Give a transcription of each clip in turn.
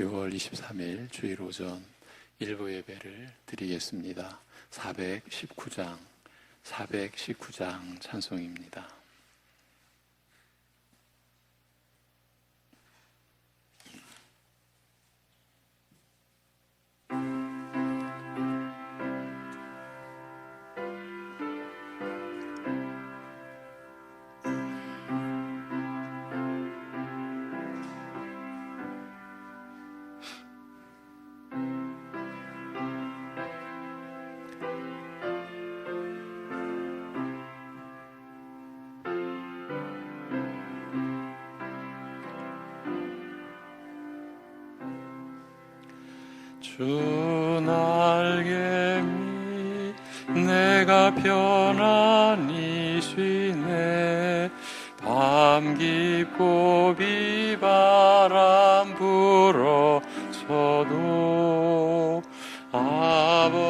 6월 23일 주일 오전 일부 예배를 드리겠습니다. 419장 찬송입니다. 주 날개미 내가 편안히 쉬네. 밤 깊고 비바람 불어쳐도 아버지께서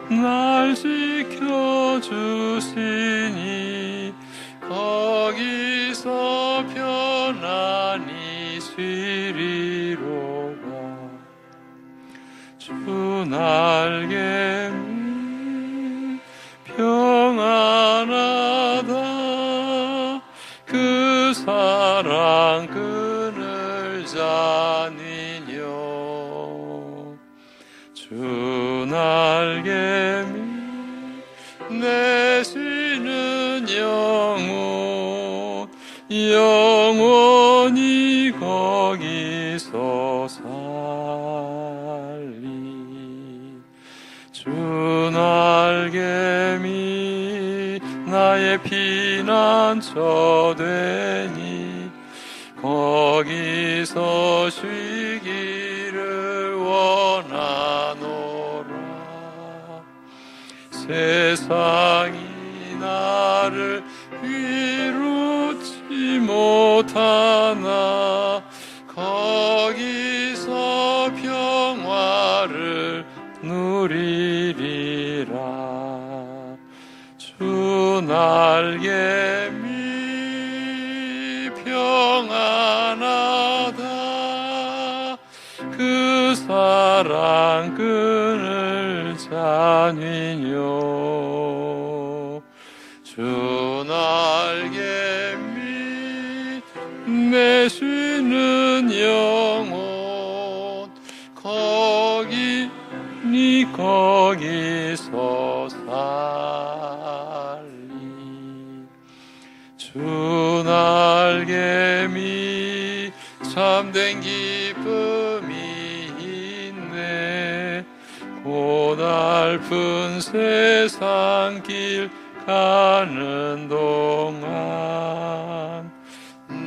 날 지켜주시니 거기서 편안히 쉬리로다. 주 날개미 평안하다. 그 사랑 끈을 자니뇨. 주 날개미 내 쉬는 영원히 거기서 살리. 주 날개미 나의 피난처 되니 거기서 쉬기를 원하노라. 세상이 나를 위롭지 못하나 거기서 평화를 누리리라. 주 날개미 평안하다. 그 사랑 끈을 자니뇨. 주 날개미 내 쉬는 영혼 거기서 살리. 주 날개미 참된 기쁨이 있네. 고달픈 세상 길 가는 동안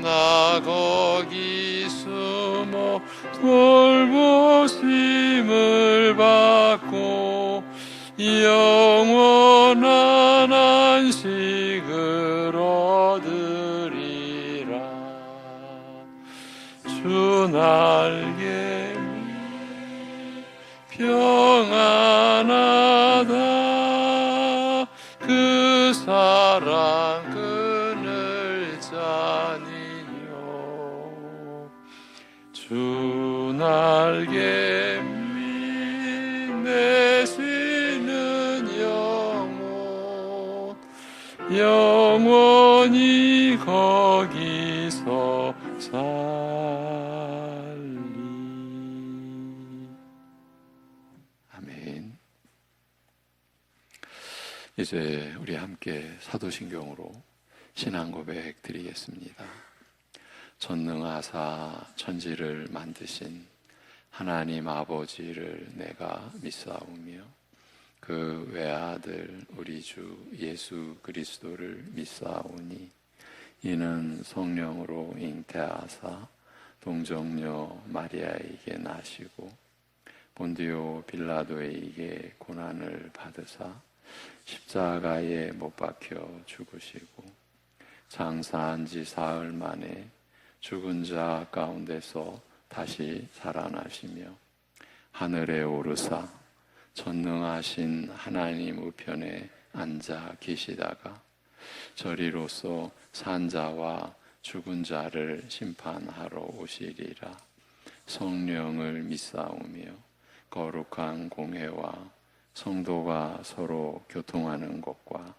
나 거기 숨어 돌보심을 받고 영원한 안식을 얻으리라. 주 날개미 평안하다. 그 사랑 끈을 자니뇨. 주 날개미 내 쉬는 영원히 거기서 살리. 아멘. 이제 우리 함께 사도신경으로 신앙 고백 드리겠습니다. 전능하사 천지를 만드신 하나님 아버지를 내가 믿사오며 그 외아들 우리 주 예수 그리스도를 믿사오니 이는 성령으로 잉태하사 동정녀 마리아에게 나시고 본디오 빌라도에게 고난을 받으사 십자가에 못 박혀 죽으시고 장사한 지 사흘 만에 죽은 자 가운데서 다시 살아나시며 하늘에 오르사 전능하신 하나님 우편에 앉아 계시다가 저리로서 산자와 죽은 자를 심판하러 오시리라. 성령을 믿사오며 거룩한 공회와 성도가 서로 교통하는 것과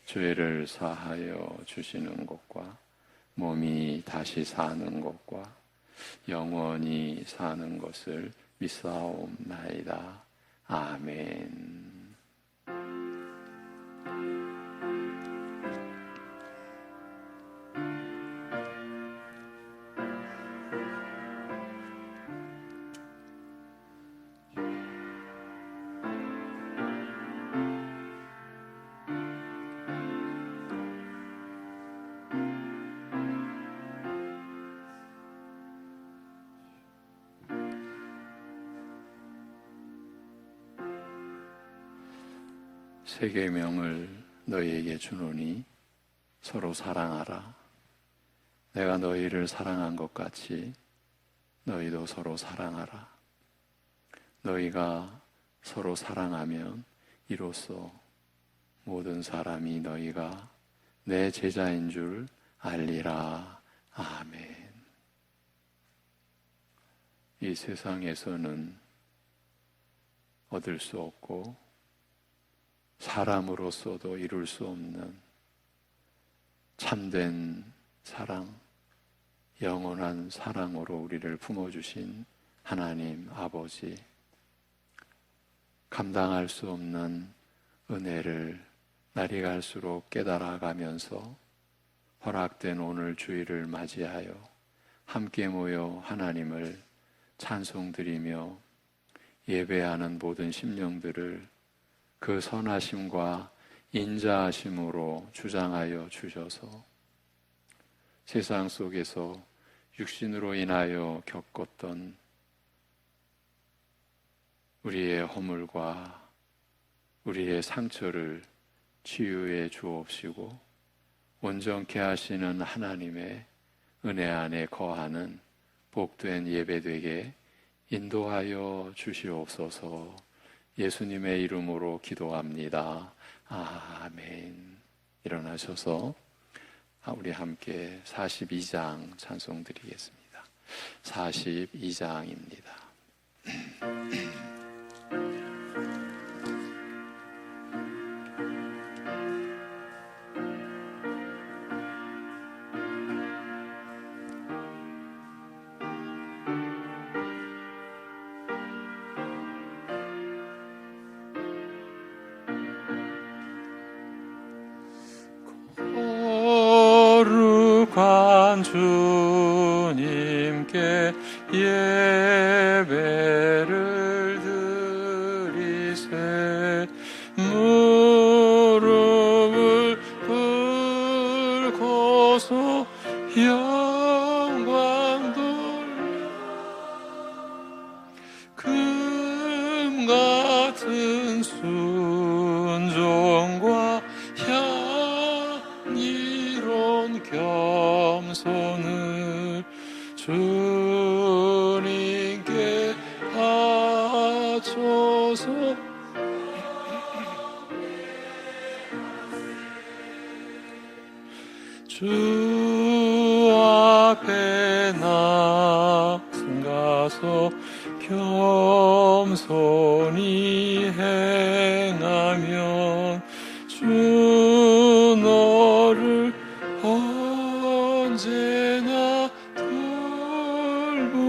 죄를 사하여 주시는 것과 몸이 다시 사는 것과 영원히 사는 것을 믿사옵나이다. 아멘. 세 계명을 너희에게 주노니 서로 사랑하라. 내가 너희를 사랑한 것 같이 너희도 서로 사랑하라. 너희가 서로 사랑하면 이로써 모든 사람이 너희가 내 제자인 줄 알리라. 아멘. 이 세상에서는 얻을 수 없고 사람으로서도 이룰 수 없는 참된 사랑, 영원한 사랑으로 우리를 품어주신 하나님 아버지, 감당할 수 없는 은혜를 날이 갈수록 깨달아가면서 허락된 오늘 주일을 맞이하여 함께 모여 하나님을 찬송드리며 예배하는 모든 심령들을 그 선하심과 인자하심으로 주장하여 주셔서 세상 속에서 육신으로 인하여 겪었던 우리의 허물과 우리의 상처를 치유해 주옵시고 온전케 하시는 하나님의 은혜 안에 거하는 복된 예배되게 인도하여 주시옵소서. 예수님의 이름으로 기도합니다. 아멘. 일어나셔서 우리 함께 42장 찬송 드리겠습니다. 42장입니다. 거룩한 주님께 예배를 드리세. 무릎을 꿇고서 영광 돌려 금 같은 순종과 향기로운 겸손을 주님께 바쳐서 주 앞에 나서가서 겸손히 행하면 주 너를 언제나 돌보시.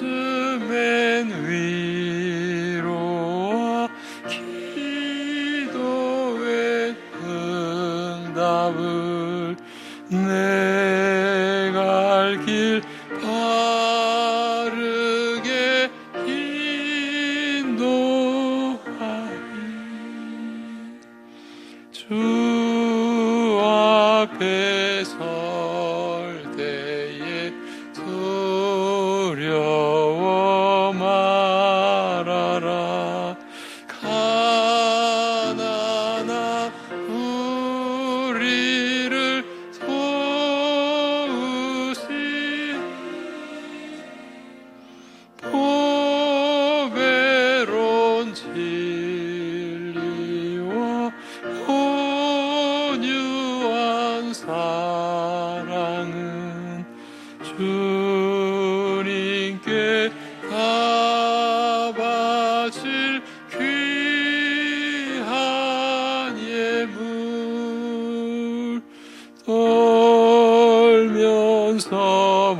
말씀엔 위로와 기도엔 응답을 내 갈 길 바르게 인도하리. 주 앞에 설 때에 두려워 말아라. 가난한 우리를 도우시 보배로운 진리와 용서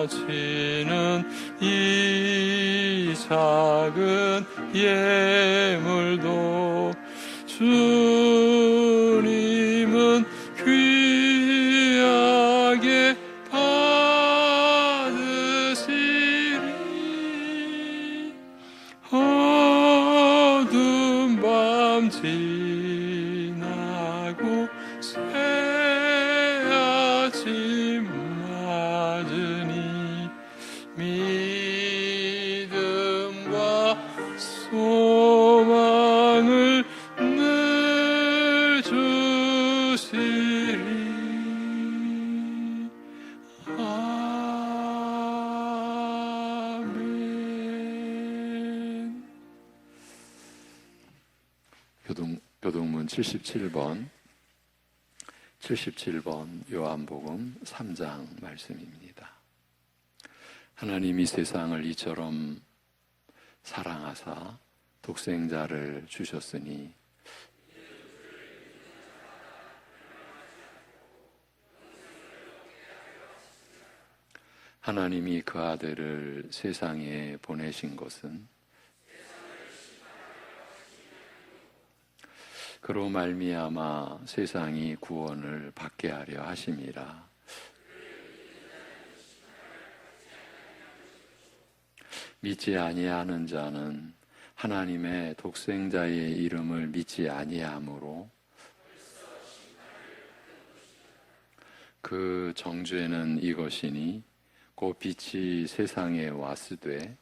바치는 이 작은 예물도 주님은 귀하게 받으시리. 어두운 밤 지나고 새 아침 맞으니 믿음과 소망을 늘 주시리. 아멘. 교동문 77번 요한복음 3장 말씀입니다. 하나님이 세상을 이처럼 사랑하사 독생자를 주셨으니 하나님이 그 아들을 세상에 보내신 것은 그로 말미암아 세상이 구원을 받게 하려 하심이라. 믿지 아니하는 자는 하나님의 독생자의 이름을 믿지 아니하므로 그 정죄는 이것이니 곧 빛이 세상에 왔으되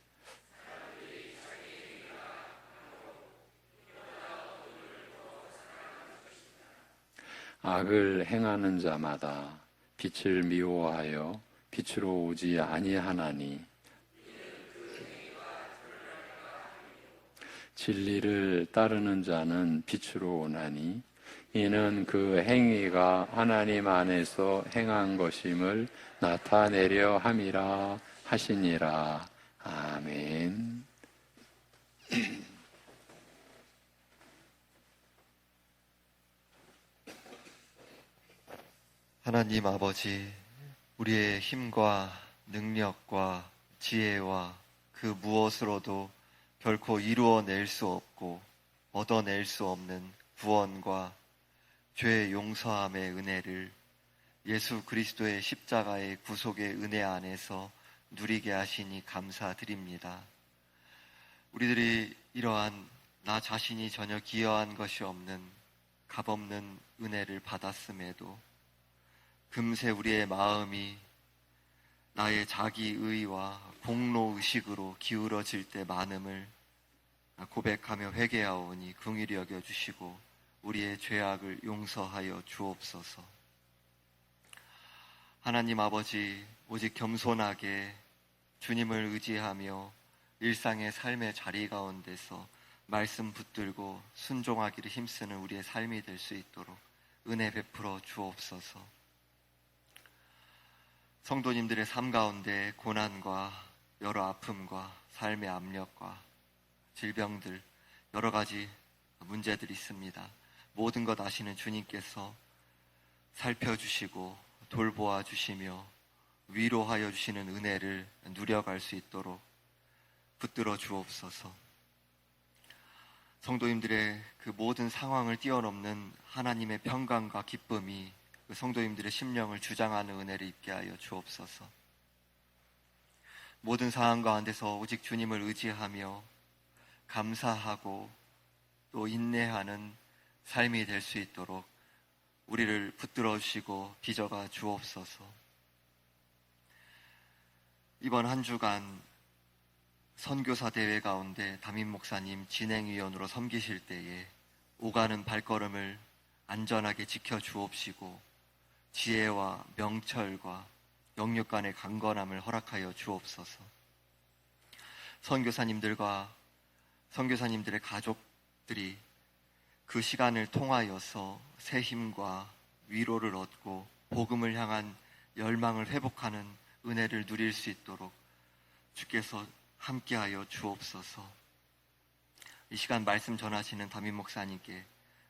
악을 행하는 자마다 빛을 미워하여 빛으로 오지 아니하나니 진리를 따르는 자는 빛으로 오나니 이는 그 행위가 하나님 안에서 행한 것임을 나타내려 함이라 하시니라. 아멘. 하나님 아버지, 우리의 힘과 능력과 지혜와 그 무엇으로도 결코 이루어낼 수 없고 얻어낼 수 없는 구원과 죄 용서함의 은혜를 예수 그리스도의 십자가의 구속의 은혜 안에서 누리게 하시니 감사드립니다. 우리들이 이러한 나 자신이 전혀 기여한 것이 없는 값없는 은혜를 받았음에도 금세 우리의 마음이 나의 자기의와 공로의식으로 기울어질 때 많음을 고백하며 회개하오니 긍휼히 여겨주시고 우리의 죄악을 용서하여 주옵소서. 하나님 아버지, 오직 겸손하게 주님을 의지하며 일상의 삶의 자리 가운데서 말씀 붙들고 순종하기를 힘쓰는 우리의 삶이 될 수 있도록 은혜 베풀어 주옵소서. 성도님들의 삶 가운데 고난과 여러 아픔과 삶의 압력과 질병들 여러 가지 문제들이 있습니다. 모든 것 아시는 주님께서 살펴주시고 돌보아 주시며 위로하여 주시는 은혜를 누려갈 수 있도록 붙들어 주옵소서. 성도님들의 그 모든 상황을 뛰어넘는 하나님의 평강과 기쁨이 그 성도님들의 심령을 주장하는 은혜를 입게 하여 주옵소서. 모든 상황 가운데서 오직 주님을 의지하며 감사하고 또 인내하는 삶이 될 수 있도록 우리를 붙들어 주시고 빚어가 주옵소서. 이번 한 주간 선교사 대회 가운데 담임 목사님 진행위원으로 섬기실 때에 오가는 발걸음을 안전하게 지켜 주옵시고 지혜와 명철과 영육 간의 강건함을 허락하여 주옵소서. 선교사님들과 선교사님들의 가족들이 그 시간을 통하여서 새 힘과 위로를 얻고 복음을 향한 열망을 회복하는 은혜를 누릴 수 있도록 주께서 함께하여 주옵소서. 이 시간 말씀 전하시는 담임 목사님께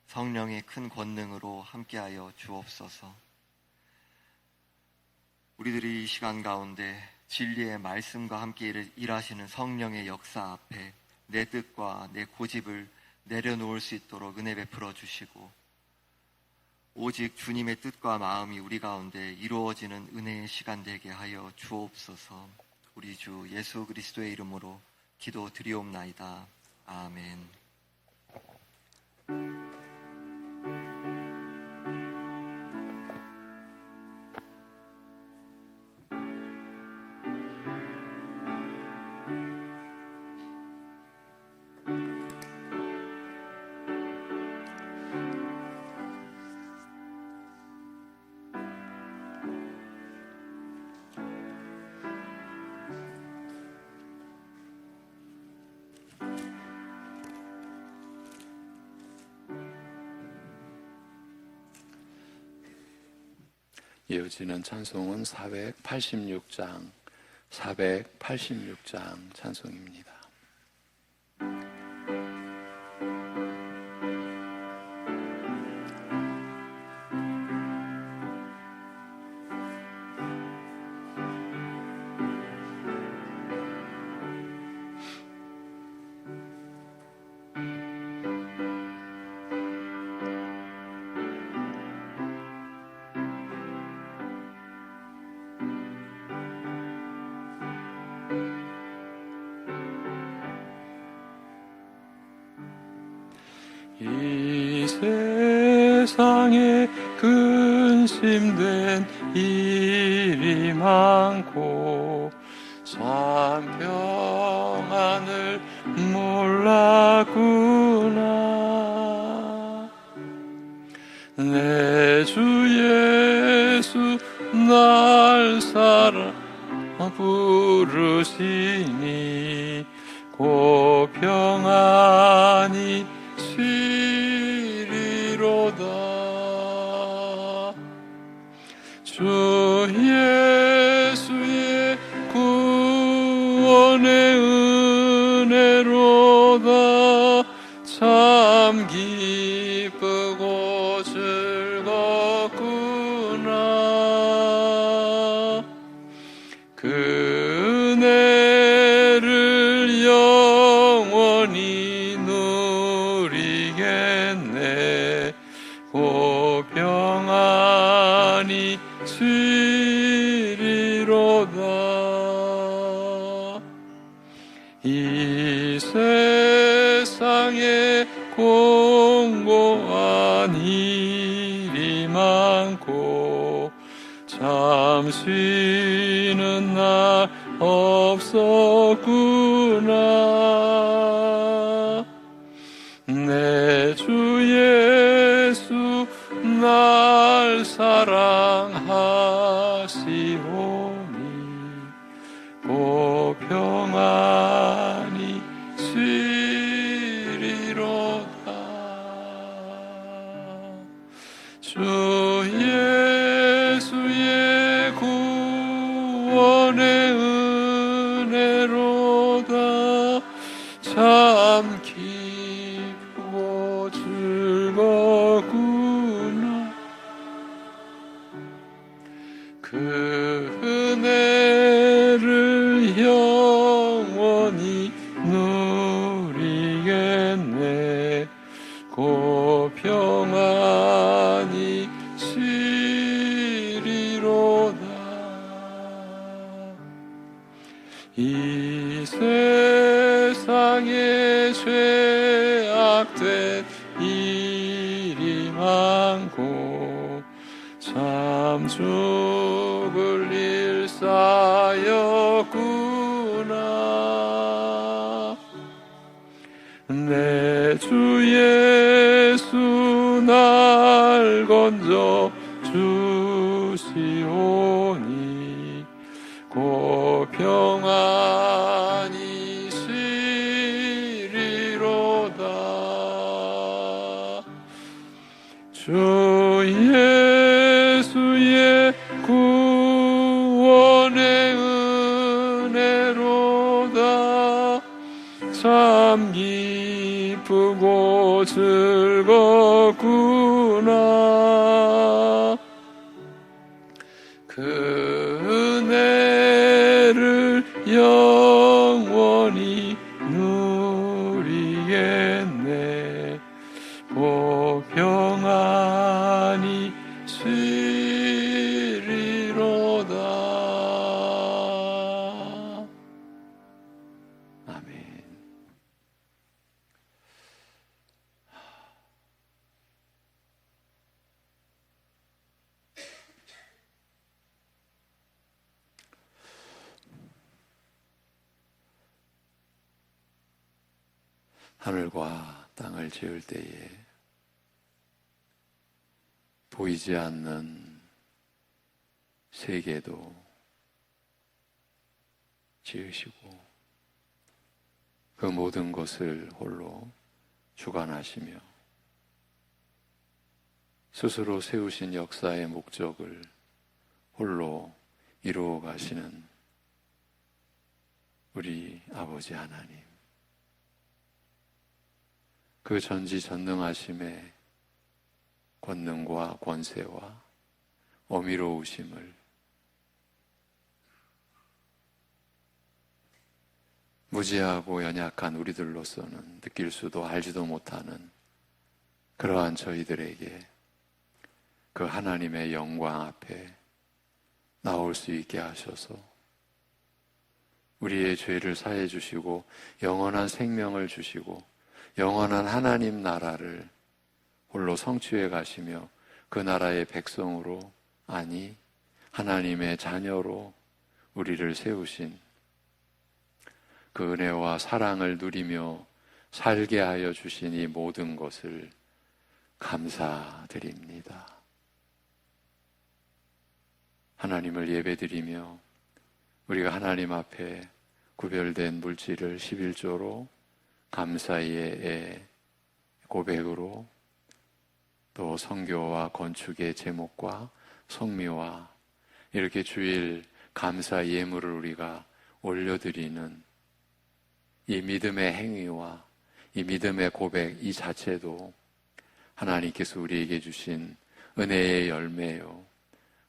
성령의 큰 권능으로 함께하여 주옵소서. 우리들이 이 시간 가운데 진리의 말씀과 함께 일하시는 성령의 역사 앞에 내 뜻과 내 고집을 내려놓을 수 있도록 은혜 베풀어 주시고, 오직 주님의 뜻과 마음이 우리 가운데 이루어지는 은혜의 시간 되게 하여 주옵소서. 우리 주 예수 그리스도의 이름으로 기도드리옵나이다. 아멘. 이어지는 찬송은 486장 찬송입니다. 이 세상에 근심된 일이 많고 참 평안을 몰랐구나. 내 주 예수 날 사랑 부르시니 곧 평안이 시리로다. 주 예수의 구원의 은혜로다. 참 기쁘고 즐겁구나. 그 은혜를 영원히 누리겠네. 곧 평안이 시리로다. 이 세상에 공고한 일이 많고 참 쉬는 날 없었구나. 내 주 예수 날 사랑하시오니 곧 평안이 시리로다. 주 예수의 구원의 은혜로다. 참 기쁘고 즐겁구나. 그 은혜를 영원히 누리겠네. 곧 평안이 시리로다. 이 세상에 죄악된 일이 많고 참 죽을 일 쌓였구나. 내 주 예수 날 건져 주시오니 곧 평안이 시리로다. 주 예수의 구원의 은혜로다. 참 기쁘고 즐겁구나. 그 평안히 쉬리로다. 아멘. 하늘과 땅을 지을 때에 보이지 않는 세계도 지으시고 그 모든 것을 홀로 주관하시며 스스로 세우신 역사의 목적을 홀로 이루어 가시는 우리 아버지 하나님, 그 전지전능하심의 권능과 권세와 어미로우심을 무지하고 연약한 우리들로서는 느낄 수도 알지도 못하는 그러한 저희들에게 그 하나님의 영광 앞에 나올 수 있게 하셔서 우리의 죄를 사해 주시고 영원한 생명을 주시고 영원한 하나님 나라를 홀로 성취해 가시며 그 나라의 백성으로, 아니 하나님의 자녀로 우리를 세우신 그 은혜와 사랑을 누리며 살게 하여 주신 이 모든 것을 감사드립니다. 하나님을 예배드리며 우리가 하나님 앞에 구별된 물질을 11조로 감사의 고백으로 또 선교와 건축의 제목과 성미와 이렇게 주일 감사 예물을 우리가 올려드리는 이 믿음의 행위와 이 믿음의 고백 이 자체도 하나님께서 우리에게 주신 은혜의 열매요,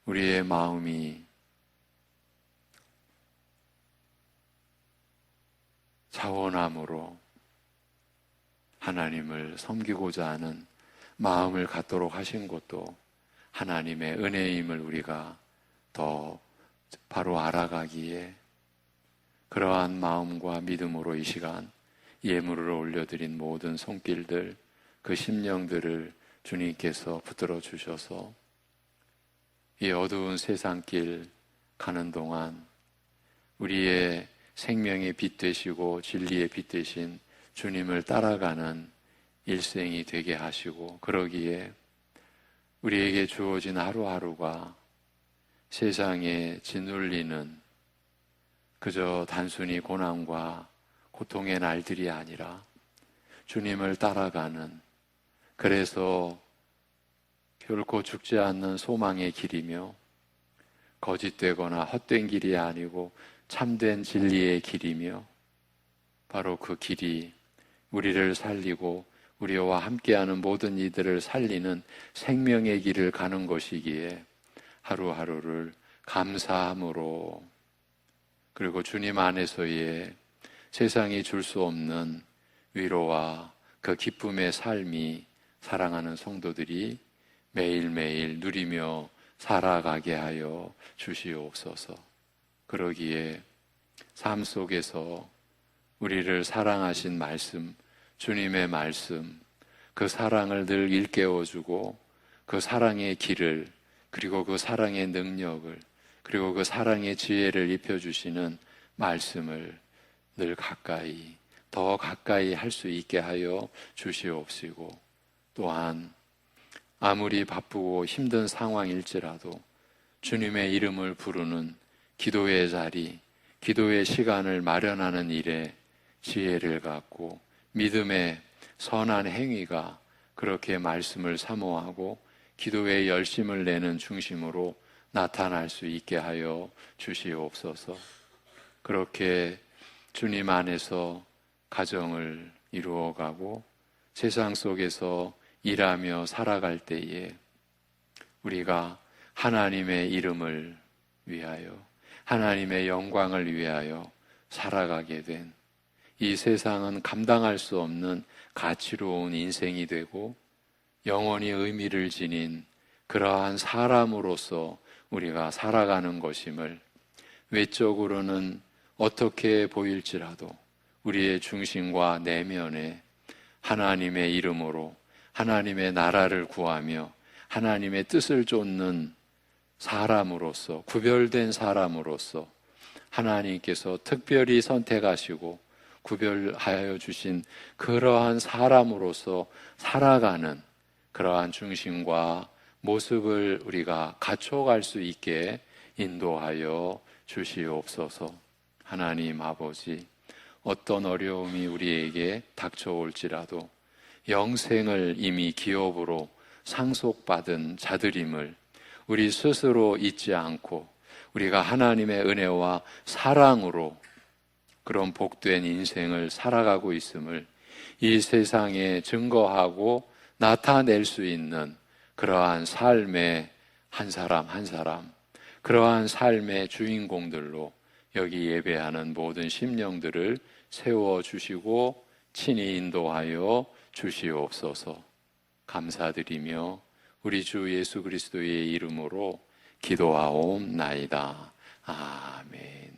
우리의 마음이 차원함으로 하나님을 섬기고자 하는 마음을 갖도록 하신 것도 하나님의 은혜임을 우리가 더 바로 알아가기에 그러한 마음과 믿음으로 이 시간 예물을 올려드린 모든 손길들, 그 심령들을 주님께서 붙들어 주셔서 이 어두운 세상길 가는 동안 우리의 생명의 빛 되시고 진리의 빛 되신 주님을 따라가는 일생이 되게 하시고, 그러기에 우리에게 주어진 하루하루가 세상에 짓눌리는 그저 단순히 고난과 고통의 날들이 아니라 주님을 따라가는, 그래서 결코 죽지 않는 소망의 길이며 거짓되거나 헛된 길이 아니고 참된 진리의 길이며 바로 그 길이 우리를 살리고 우리와 함께하는 모든 이들을 살리는 생명의 길을 가는 것이기에 하루하루를 감사함으로, 그리고 주님 안에서의 세상이 줄 수 없는 위로와 그 기쁨의 삶이 사랑하는 성도들이 매일매일 누리며 살아가게 하여 주시옵소서. 그러기에 삶 속에서 우리를 사랑하신 말씀, 주님의 말씀, 그 사랑을 늘 일깨워주고 그 사랑의 길을, 그리고 그 사랑의 능력을, 그리고 그 사랑의 지혜를 입혀주시는 말씀을 늘 가까이, 더 가까이 할 수 있게 하여 주시옵시고, 또한 아무리 바쁘고 힘든 상황일지라도 주님의 이름을 부르는 기도의 자리, 기도의 시간을 마련하는 일에 지혜를 갖고 믿음의 선한 행위가 그렇게 말씀을 사모하고 기도에 열심을 내는 중심으로 나타날 수 있게 하여 주시옵소서. 그렇게 주님 안에서 가정을 이루어가고 세상 속에서 일하며 살아갈 때에 우리가 하나님의 이름을 위하여, 하나님의 영광을 위하여 살아가게 된 이 세상은 감당할 수 없는 가치로운 인생이 되고 영원히 의미를 지닌 그러한 사람으로서 우리가 살아가는 것임을, 외적으로는 어떻게 보일지라도 우리의 중심과 내면에 하나님의 이름으로 하나님의 나라를 구하며 하나님의 뜻을 쫓는 사람으로서, 구별된 사람으로서 하나님께서 특별히 선택하시고 구별하여 주신 그러한 사람으로서 살아가는 그러한 중심과 모습을 우리가 갖춰갈 수 있게 인도하여 주시옵소서. 하나님 아버지, 어떤 어려움이 우리에게 닥쳐올지라도 영생을 이미 기업으로 상속받은 자들임을 우리 스스로 잊지 않고 우리가 하나님의 은혜와 사랑으로 그런 복된 인생을 살아가고 있음을 이 세상에 증거하고 나타낼 수 있는 그러한 삶의 한 사람 한 사람, 그러한 삶의 주인공들로 여기 예배하는 모든 심령들을 세워주시고 친히 인도하여 주시옵소서. 감사드리며 우리 주 예수 그리스도의 이름으로 기도하옵나이다. 아멘.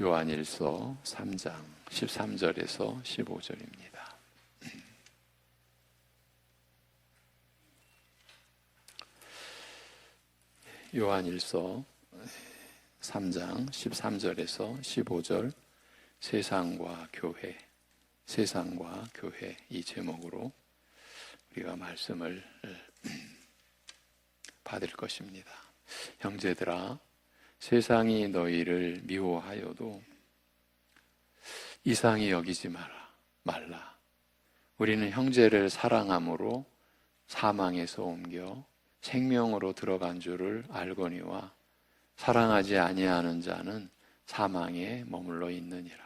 요한일서 3장 13절에서 15절입니다. 요한일서 3장 13절에서 15절, 세상과 교회, 세상과 교회, 이 제목으로 우리가 말씀을 받을 것입니다. 형제들아, 세상이 너희를 미워하여도 이상히 여기지 말라. 우리는 형제를 사랑함으로 사망에서 옮겨 생명으로 들어간 줄을 알거니와 사랑하지 아니하는 자는 사망에 머물러 있느니라.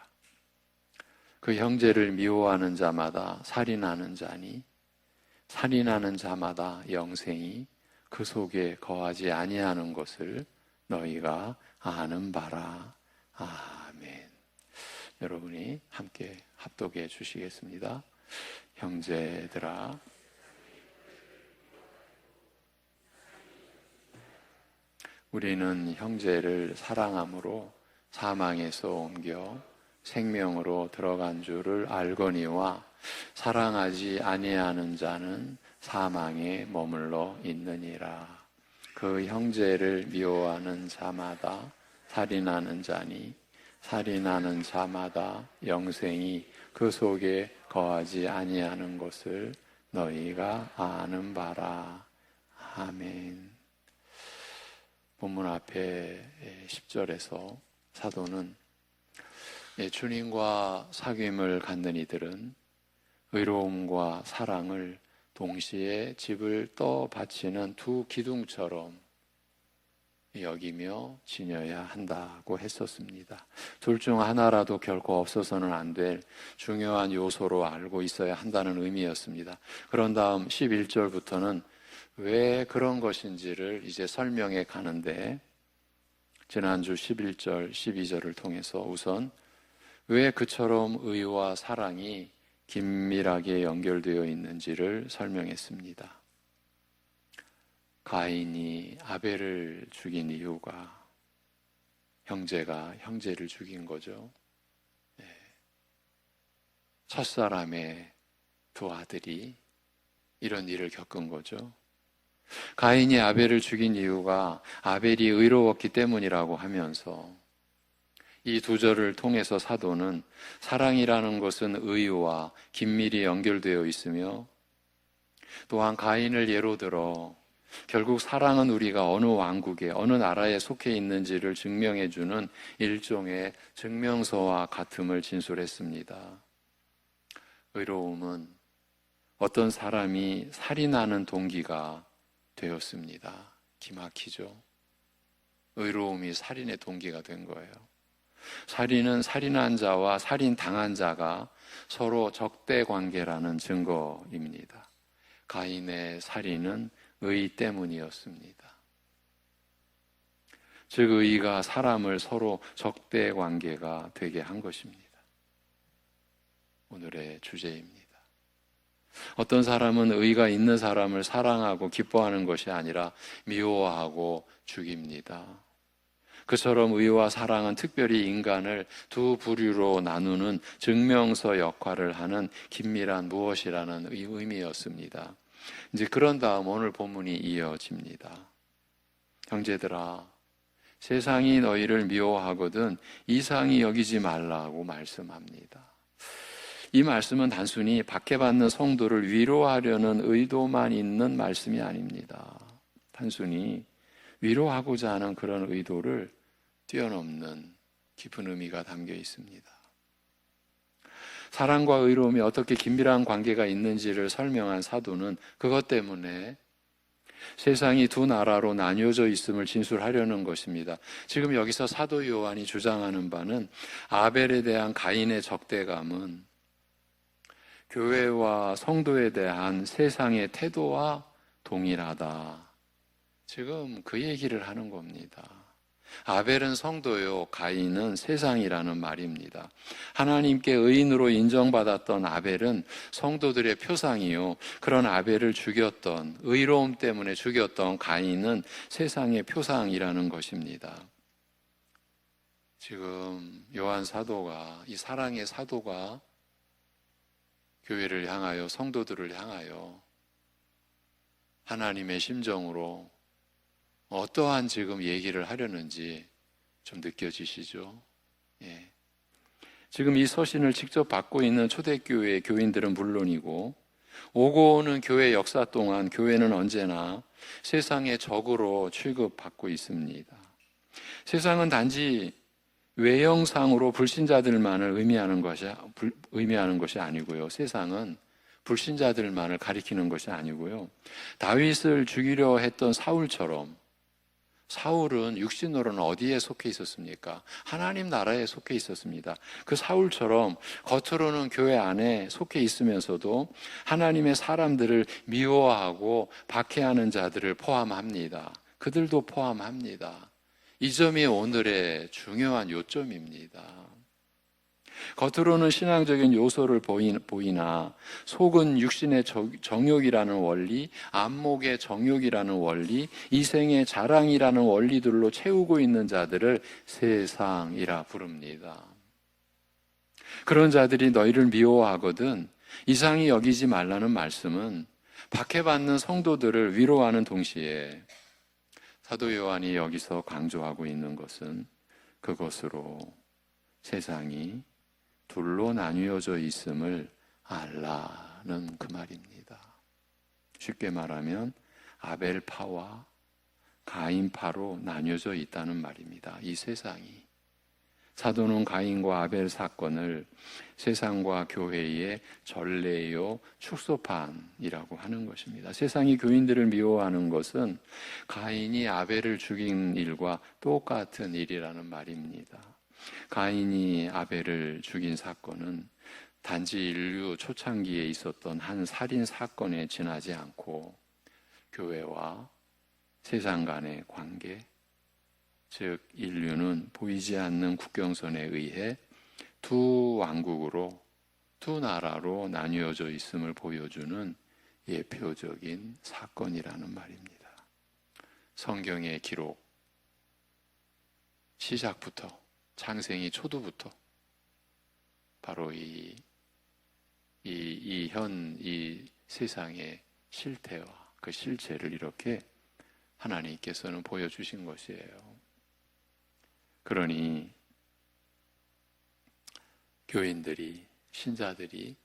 그 형제를 미워하는 자마다 살인하는 자니 살인하는 자마다 영생이 그 속에 거하지 아니하는 것을 너희가 아는 바라. 아멘. 여러분이 함께 합독해 주시겠습니다. 형제들아, 우리는 형제를 사랑함으로 사망에서 옮겨 생명으로 들어간 줄을 알거니와 사랑하지 아니하는 자는 사망에 머물러 있느니라. 그 형제를 미워하는 자마다 살인하는 자니 살인하는 자마다 영생이 그 속에 거하지 아니하는 것을 너희가 아는 바라. 아멘. 본문 앞에 10절에서 사도는 주님과 사귐을 갖는 이들은 의로움과 사랑을 동시에 집을 떠 바치는 두 기둥처럼 여기며 지녀야 한다고 했었습니다. 둘 중 하나라도 결코 없어서는 안 될 중요한 요소로 알고 있어야 한다는 의미였습니다. 그런 다음 11절부터는 왜 그런 것인지를 이제 설명해 가는데, 지난주 11절, 12절을 통해서 우선 왜 그처럼 의와 사랑이 긴밀하게 연결되어 있는지를 설명했습니다. 가인이 아벨을 죽인 이유가 형제가 형제를 죽인 거죠. 첫사람의 두 아들이 이런 일을 겪은 거죠. 가인이 아벨을 죽인 이유가 아벨이 의로웠기 때문이라고 하면서 이 두 절을 통해서 사도는 사랑이라는 것은 의와 긴밀히 연결되어 있으며, 또한 가인을 예로 들어 결국 사랑은 우리가 어느 왕국에 어느 나라에 속해 있는지를 증명해주는 일종의 증명서와 같음을 진술했습니다. 의로움은 어떤 사람이 살인하는 동기가 되었습니다. 기막히죠. 의로움이 살인의 동기가 된 거예요. 살인은 살인한 자와 살인당한 자가 서로 적대 관계라는 증거입니다. 가인의 살인은 의 때문이었습니다. 즉 의가 사람을 서로 적대 관계가 되게 한 것입니다. 오늘의 주제입니다. 어떤 사람은 의가 있는 사람을 사랑하고 기뻐하는 것이 아니라 미워하고 죽입니다. 그처럼 의와 사랑은 특별히 인간을 두 부류로 나누는 증명서 역할을 하는 긴밀한 무엇이라는 의미였습니다. 이제 그런 다음 오늘 본문이 이어집니다. 형제들아, 세상이 너희를 미워하거든 이상히 여기지 말라고 말씀합니다. 이 말씀은 단순히 박해받는 성도를 위로하려는 의도만 있는 말씀이 아닙니다. 단순히 위로하고자 하는 그런 의도를 뛰어넘는 깊은 의미가 담겨 있습니다. 사랑과 의로움이 어떻게 긴밀한 관계가 있는지를 설명한 사도는 그것 때문에 세상이 두 나라로 나뉘어져 있음을 진술하려는 것입니다. 지금 여기서 사도 요한이 주장하는 바는 아벨에 대한 가인의 적대감은 교회와 성도에 대한 세상의 태도와 동일하다. 지금 그 얘기를 하는 겁니다. 아벨은 성도요, 가인은 세상이라는 말입니다. 하나님께 의인으로 인정받았던 아벨은 성도들의 표상이요, 그런 아벨을 죽였던, 의로움 때문에 죽였던 가인은 세상의 표상이라는 것입니다. 지금 요한 사도가, 이 사랑의 사도가 교회를 향하여, 성도들을 향하여 하나님의 심정으로 어떠한 지금 얘기를 하려는지 좀 느껴지시죠? 예. 지금 이 서신을 직접 받고 있는 초대교회의 교인들은 물론이고 오고 오는 교회 역사 동안 교회는 언제나 세상의 적으로 취급받고 있습니다. 세상은 단지 외형상으로 불신자들만을 의미하는 것이 아니고요. 세상은 불신자들만을 가리키는 것이 아니고요. 다윗을 죽이려 했던 사울처럼, 사울은 육신으로는 어디에 속해 있었습니까? 하나님 나라에 속해 있었습니다. 그 사울처럼 겉으로는 교회 안에 속해 있으면서도 하나님의 사람들을 미워하고 박해하는 자들을 포함합니다. 그들도 포함합니다. 이 점이 오늘의 중요한 요점입니다. 겉으로는 신앙적인 요소를 보이나 속은 육신의 정욕이라는 원리, 안목의 정욕이라는 원리, 이생의 자랑이라는 원리들로 채우고 있는 자들을 세상이라 부릅니다. 그런 자들이 너희를 미워하거든 이상히 여기지 말라는 말씀은 박해받는 성도들을 위로하는 동시에 사도 요한이 여기서 강조하고 있는 것은 그것으로 세상이 둘로 나뉘어져 있음을 알라는 그 말입니다. 쉽게 말하면 아벨파와 가인파로 나뉘어져 있다는 말입니다. 이 세상이. 사도는 가인과 아벨 사건을 세상과 교회의 전례요 축소판이라고 하는 것입니다. 세상이 교인들을 미워하는 것은 가인이 아벨을 죽인 일과 똑같은 일이라는 말입니다. 가인이 아벨을 죽인 사건은 단지 인류 초창기에 있었던 한 살인 사건에 지나지 않고 교회와 세상 간의 관계, 즉 인류는 보이지 않는 국경선에 의해 두 왕국으로, 두 나라로 나뉘어져 있음을 보여주는 예표적인 사건이라는 말입니다. 성경의 기록, 시작부터 창세기 초두부터 바로 이 세상의 실태와 그 실체를 이렇게 하나님께서는 보여주신 것이에요. 그러니 교인들이, 신자들이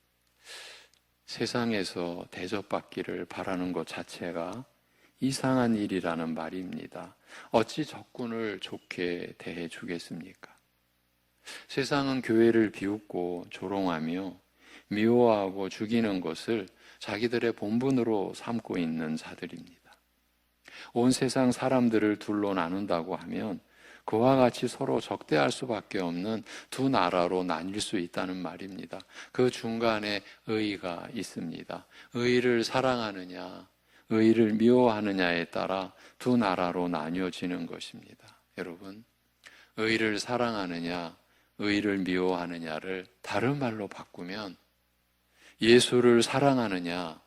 세상에서 대접받기를 바라는 것 자체가 이상한 일이라는 말입니다. 어찌 적군을 좋게 대해 주겠습니까? 세상은 교회를 비웃고 조롱하며 미워하고 죽이는 것을 자기들의 본분으로 삼고 있는 자들입니다. 온 세상 사람들을 둘로 나눈다고 하면 그와 같이 서로 적대할 수밖에 없는 두 나라로 나뉠 수 있다는 말입니다. 그 중간에 의가 있습니다. 의를 사랑하느냐, 의를 미워하느냐에 따라 두 나라로 나뉘어지는 것입니다. 여러분, 의를 사랑하느냐, 의를 미워하느냐를 다른 말로 바꾸면 예수를 사랑하느냐,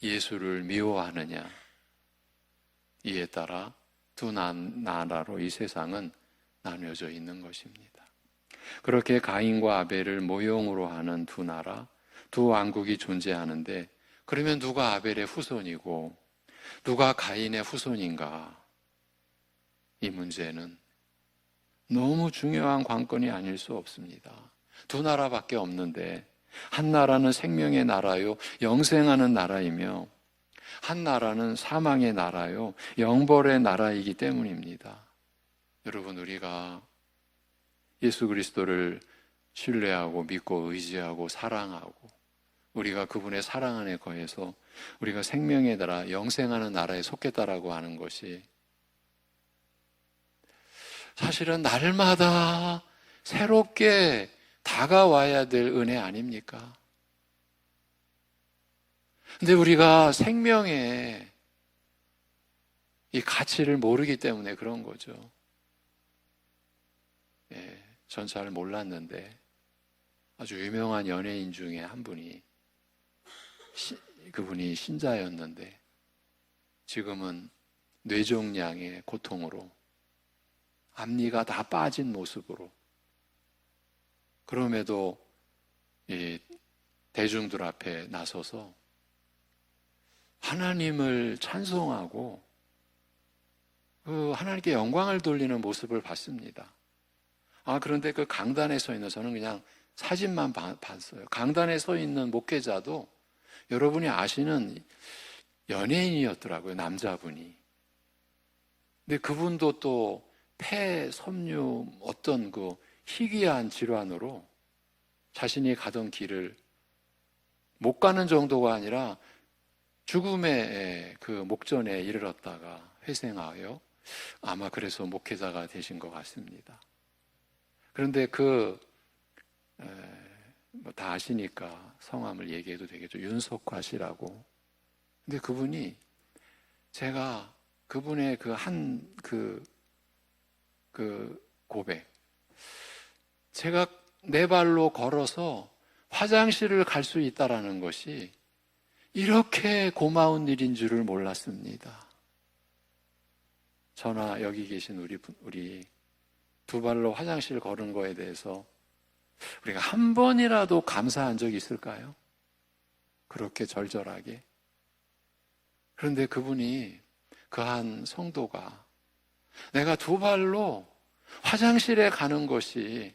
예수를 미워하느냐, 이에 따라 두 나라로 이 세상은 나뉘어져 있는 것입니다. 그렇게 가인과 아벨을 모형으로 하는 두 나라, 두 왕국이 존재하는데, 그러면 누가 아벨의 후손이고 누가 가인의 후손인가? 이 문제는 너무 중요한 관건이 아닐 수 없습니다. 두 나라밖에 없는데, 한 나라는 생명의 나라요, 영생하는 나라이며, 한 나라는 사망의 나라요, 영벌의 나라이기 때문입니다. 여러분, 우리가 예수 그리스도를 신뢰하고 믿고 의지하고 사랑하고, 우리가 그분의 사랑 안에 거해서 우리가 생명의 나라, 영생하는 나라에 속했다라고 하는 것이 사실은 날마다 새롭게 다가와야 될 은혜 아닙니까? 근데 우리가 생명의 이 가치를 모르기 때문에 그런 거죠. 예, 전 잘 몰랐는데 아주 유명한 연예인 중에 한 분이 그분이 신자였는데 지금은 뇌종양의 고통으로 앞니가 다 빠진 모습으로, 그럼에도 이 대중들 앞에 나서서 하나님을 찬송하고 그 하나님께 영광을 돌리는 모습을 봤습니다. 그런데 그 강단에 서 있는, 저는 그냥 사진만 봤어요. 강단에 서 있는 목회자도 여러분이 아시는 연예인이었더라고요, 남자분이. 근데 그분도 또 폐, 섬유, 어떤 그 희귀한 질환으로 자신이 가던 길을 못 가는 정도가 아니라 죽음의 그 목전에 이르렀다가 회생하여 아마 그래서 목회자가 되신 것 같습니다. 그런데 뭐 다 아시니까 성함을 얘기해도 되겠죠. 윤석화 씨라고. 근데 그분이, 제가 그분의 그 고백, 제가 내 발로 걸어서 화장실을 갈 수 있다라는 것이 이렇게 고마운 일인 줄을 몰랐습니다. 저나 여기 계신 우리 두 발로 화장실 걸은 거에 대해서 우리가 한 번이라도 감사한 적이 있을까요? 그렇게 절절하게. 그런데 그분이, 그 한 성도가, 내가 두 발로 화장실에 가는 것이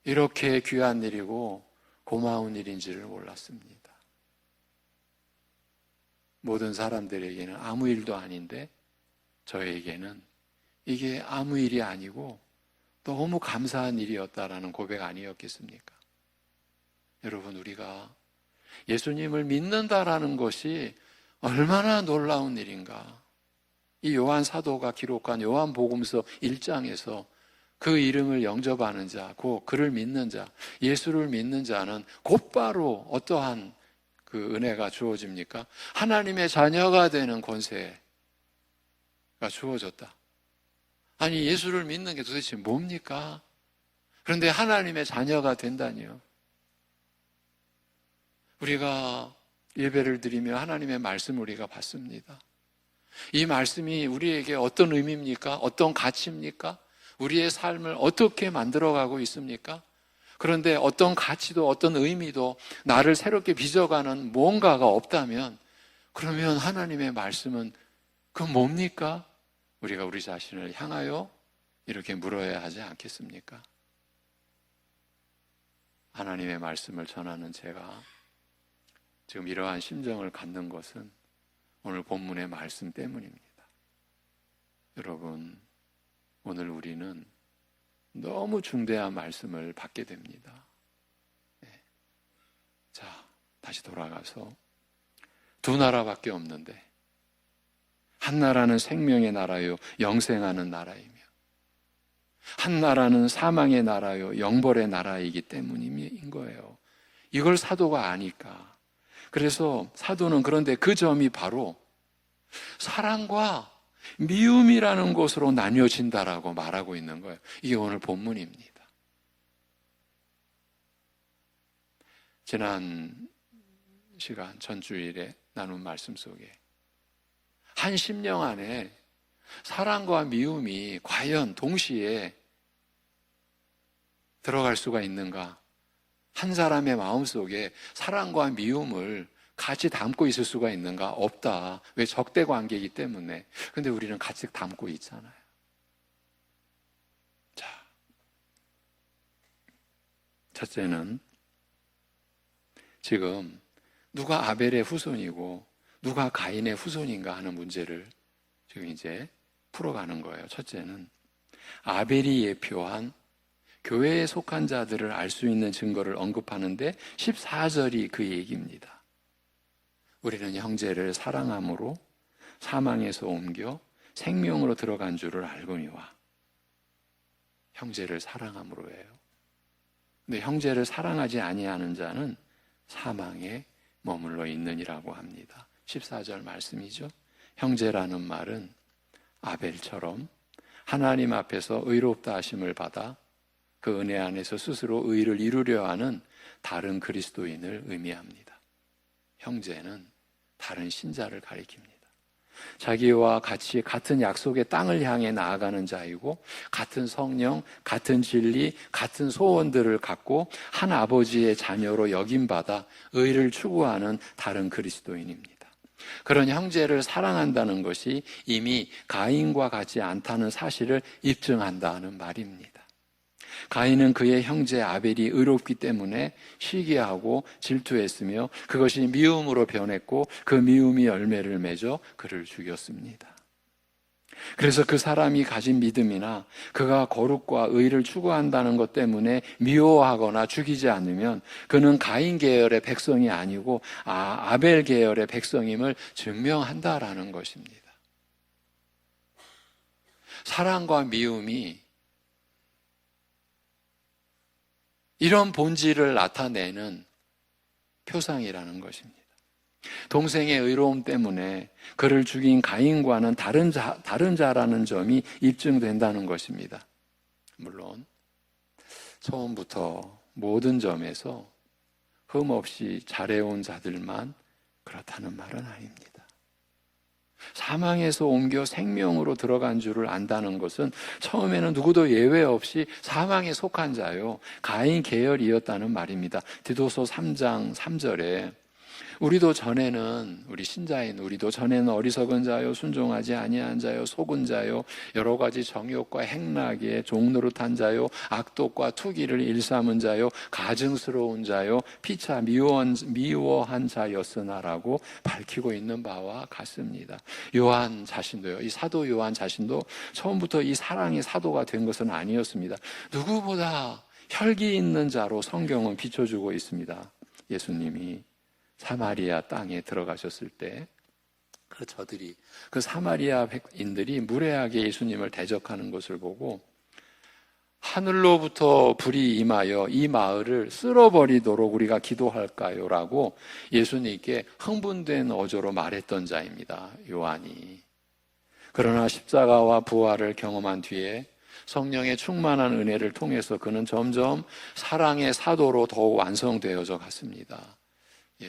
이렇게 귀한 일이고 고마운 일인지를 몰랐습니다. 모든 사람들에게는 아무 일도 아닌데 저에게는 이게 아무 일이 아니고 너무 감사한 일이었다라는 고백 아니었겠습니까? 여러분, 우리가 예수님을 믿는다라는 것이 얼마나 놀라운 일인가. 이 요한 사도가 기록한 요한복음서 1장에서 그 이름을 영접하는 자, 그 그를 믿는 자, 예수를 믿는 자는 곧바로 어떠한 그 은혜가 주어집니까? 하나님의 자녀가 되는 권세가 주어졌다. 아니, 예수를 믿는 게 도대체 뭡니까? 그런데 하나님의 자녀가 된다니요. 우리가 예배를 드리며 하나님의 말씀을 우리가 받습니다. 이 말씀이 우리에게 어떤 의미입니까? 어떤 가치입니까? 우리의 삶을 어떻게 만들어가고 있습니까? 그런데 어떤 가치도 어떤 의미도 나를 새롭게 빚어가는 무언가가 없다면, 그러면 하나님의 말씀은 그건 뭡니까? 우리가 우리 자신을 향하여 이렇게 물어야 하지 않겠습니까? 하나님의 말씀을 전하는 제가 지금 이러한 심정을 갖는 것은 오늘 본문의 말씀 때문입니다. 여러분, 오늘 우리는 너무 중대한 말씀을 받게 됩니다. 네. 자, 다시 돌아가서 두 나라밖에 없는데, 한 나라는 생명의 나라요, 영생하는 나라이며, 한 나라는 사망의 나라요, 영벌의 나라이기 때문인 거예요. 이걸 사도가 아니까. 그래서 사도는, 그런데 그 점이 바로 사랑과 미움이라는 것으로 나뉘어진다라고 말하고 있는 거예요. 이게 오늘 본문입니다. 지난 시간 전주일에 나눈 말씀 속에 한 심령 안에 사랑과 미움이 과연 동시에 들어갈 수가 있는가? 한 사람의 마음속에 사랑과 미움을 같이 담고 있을 수가 있는가? 없다. 왜? 적대 관계이기 때문에. 근데 우리는 같이 담고 있잖아요. 자, 첫째는 지금 누가 아벨의 후손이고 누가 가인의 후손인가 하는 문제를 지금 이제 풀어가는 거예요. 첫째는 아벨이 예표한 교회에 속한 자들을 알 수 있는 증거를 언급하는데 14절이 그 얘기입니다. 우리는 형제를 사랑함으로 사망에서 옮겨 생명으로 들어간 줄을 알거니와. 형제를 사랑함으로예요. 근데 형제를 사랑하지 아니하는 자는 사망에 머물러 있느니라고 합니다. 14절 말씀이죠. 형제라는 말은 아벨처럼 하나님 앞에서 의롭다 하심을 받아 그 은혜 안에서 스스로 의를 이루려 하는 다른 그리스도인을 의미합니다. 형제는 다른 신자를 가리킵니다. 자기와 같이 같은 약속의 땅을 향해 나아가는 자이고 같은 성령, 같은 진리, 같은 소원들을 갖고 한 아버지의 자녀로 여김받아 의를 추구하는 다른 그리스도인입니다. 그런 형제를 사랑한다는 것이 이미 가인과 같지 않다는 사실을 입증한다는 말입니다. 가인은 그의 형제 아벨이 의롭기 때문에 시기하고 질투했으며 그것이 미움으로 변했고 그 미움이 열매를 맺어 그를 죽였습니다. 그래서 그 사람이 가진 믿음이나 그가 거룩과 의를 추구한다는 것 때문에 미워하거나 죽이지 않으면 그는 가인 계열의 백성이 아니고 아벨 계열의 백성임을 증명한다라는 것입니다. 사랑과 미움이 이런 본질을 나타내는 표상이라는 것입니다. 동생의 의로움 때문에 그를 죽인 가인과는 다른 자라는 점이 입증된다는 것입니다. 물론 처음부터 모든 점에서 흠없이 잘해온 자들만 그렇다는 말은 아닙니다. 사망에서 옮겨 생명으로 들어간 줄을 안다는 것은 처음에는 누구도 예외 없이 사망에 속한 자요 가인 계열이었다는 말입니다. 디도서 3장 3절에 우리도 전에는 어리석은 자요 순종하지 아니한 자요 속은 자요 여러 가지 정욕과 행락에 종노릇한 자요 악독과 투기를 일삼은 자요 가증스러운 자요 피차 미워한 자였으나라고 밝히고 있는 바와 같습니다. 요한 자신도요, 이 사도 요한 자신도 처음부터 이 사랑의 사도가 된 것은 아니었습니다. 누구보다 혈기 있는 자로 성경은 비춰주고 있습니다. 예수님이 사마리아 땅에 들어가셨을 때 그 사마리아인들이 무례하게 예수님을 대적하는 것을 보고 하늘로부터 불이 임하여 이 마을을 쓸어버리도록 우리가 기도할까요? 라고 예수님께 흥분된 어조로 말했던 자입니다. 요한이. 그러나 십자가와 부활을 경험한 뒤에 성령의 충만한 은혜를 통해서 그는 점점 사랑의 사도로 더욱 완성되어져 갔습니다.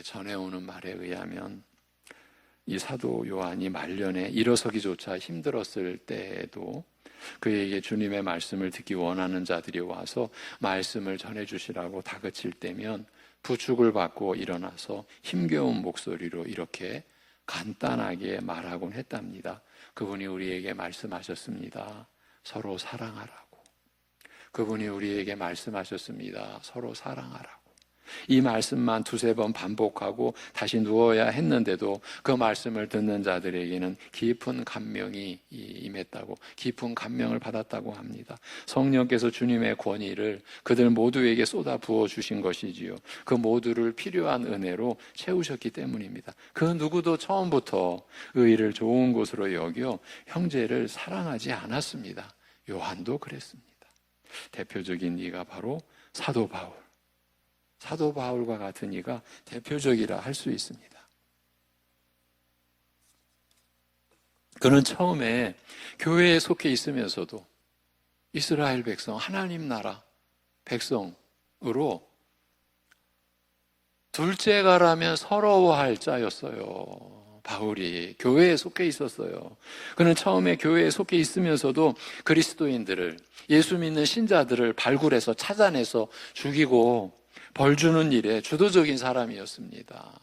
전해오는 말에 의하면 이 사도 요한이 말년에 일어서기조차 힘들었을 때에도 그에게 주님의 말씀을 듣기 원하는 자들이 와서 말씀을 전해주시라고 다그칠 때면 부축을 받고 일어나서 힘겨운 목소리로 이렇게 간단하게 말하곤 했답니다. 그분이 우리에게 말씀하셨습니다. 서로 사랑하라고. 그분이 우리에게 말씀하셨습니다. 서로 사랑하라고. 이 말씀만 두세 번 반복하고 다시 누워야 했는데도 그 말씀을 듣는 자들에게는 깊은 감명이 임했다고, 깊은 감명을 받았다고 합니다. 성령께서 주님의 권위를 그들 모두에게 쏟아 부어 주신 것이지요. 그 모두를 필요한 은혜로 채우셨기 때문입니다. 그 누구도 처음부터 의를 좋은 것으로 여겨 형제를 사랑하지 않았습니다. 요한도 그랬습니다. 대표적인 이가 바로 사도 바울. 사도 바울과 같은 이가 대표적이라 할 수 있습니다. 그는 처음에 교회에 속해 있으면서도 이스라엘 백성, 하나님 나라 백성으로 둘째가라면 서러워할 자였어요. 바울이 교회에 속해 있었어요. 그는 처음에 교회에 속해 있으면서도 그리스도인들을, 예수 믿는 신자들을 발굴해서 찾아내서 죽이고 벌 주는 일에 주도적인 사람이었습니다.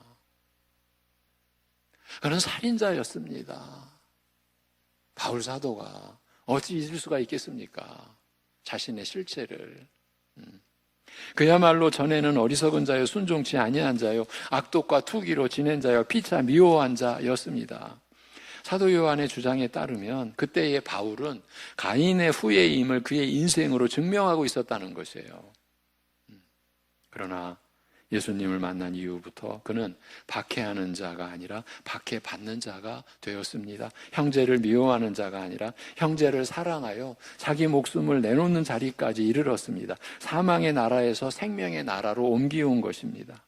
그는 살인자였습니다. 바울 사도가 어찌 잊을 수가 있겠습니까? 자신의 실체를. 그야말로 전에는 어리석은 자요, 순종치 아니한 자요, 악독과 투기로 지낸 자요, 피차 미워한 자였습니다. 사도 요한의 주장에 따르면 그때의 바울은 가인의 후예임을 그의 인생으로 증명하고 있었다는 것이에요. 그러나 예수님을 만난 이후부터 그는 박해하는 자가 아니라 박해받는 자가 되었습니다. 형제를 미워하는 자가 아니라 형제를 사랑하여 자기 목숨을 내놓는 자리까지 이르렀습니다. 사망의 나라에서 생명의 나라로 옮겨온 것입니다.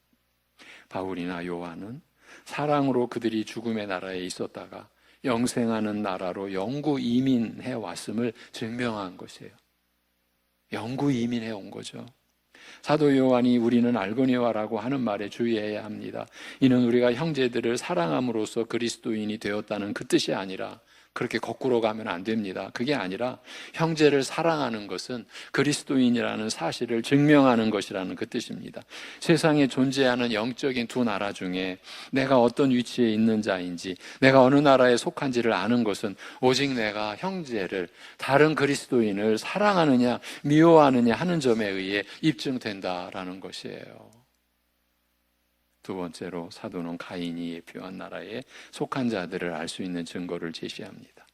바울이나 요한은 사랑으로 그들이 죽음의 나라에 있었다가 영생하는 나라로 영구 이민해 왔음을 증명한 것이에요. 영구 이민해 온 거죠. 사도 요한이 우리는 알거니와라고 하는 말에 주의해야 합니다. 이는 우리가 형제들을 사랑함으로써 그리스도인이 되었다는 그 뜻이 아니라, 그렇게 거꾸로 가면 안 됩니다. 그게 아니라 형제를 사랑하는 것은 그리스도인이라는 사실을 증명하는 것이라는 그 뜻입니다. 세상에 존재하는 영적인 두 나라 중에 내가 어떤 위치에 있는 자인지, 내가 어느 나라에 속한지를 아는 것은 오직 내가 형제를, 다른 그리스도인을 사랑하느냐 미워하느냐 하는 점에 의해 입증된다라는 것이에요. 두 번째로 사도는 가인이 예표한 나라에 속한 자들을 알 수 있는 증거를 제시합니다.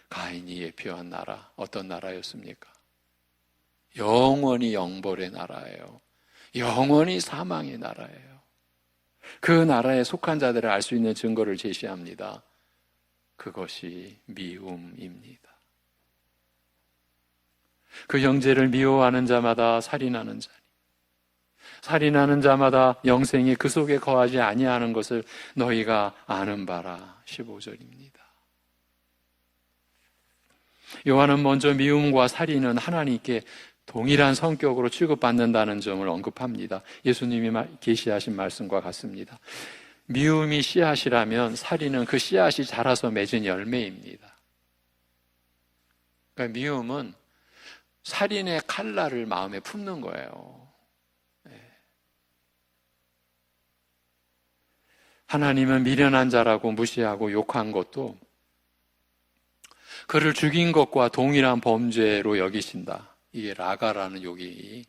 가인이 예표한 나라, 어떤 나라였습니까? 영원히 영벌의 나라예요. 영원히 사망의 나라예요. 그 나라에 속한 자들을 알 수 있는 증거를 제시합니다. 그것이 미움입니다. 그 형제를 미워하는 자마다 살인하는 자니, 살인하는 자마다 영생이 그 속에 거하지 아니하는 것을 너희가 아는 바라. 15절입니다. 요한은 먼저 미움과 살인은 하나님께 동일한 성격으로 취급받는다는 점을 언급합니다. 예수님이 계시하신 말씀과 같습니다. 미움이 씨앗이라면 살인은 그 씨앗이 자라서 맺은 열매입니다. 그러니까 미움은 살인의 칼날을 마음에 품는 거예요. 하나님은 미련한 자라고 무시하고 욕한 것도 그를 죽인 것과 동일한 범죄로 여기신다. 이게 라가라는 욕이,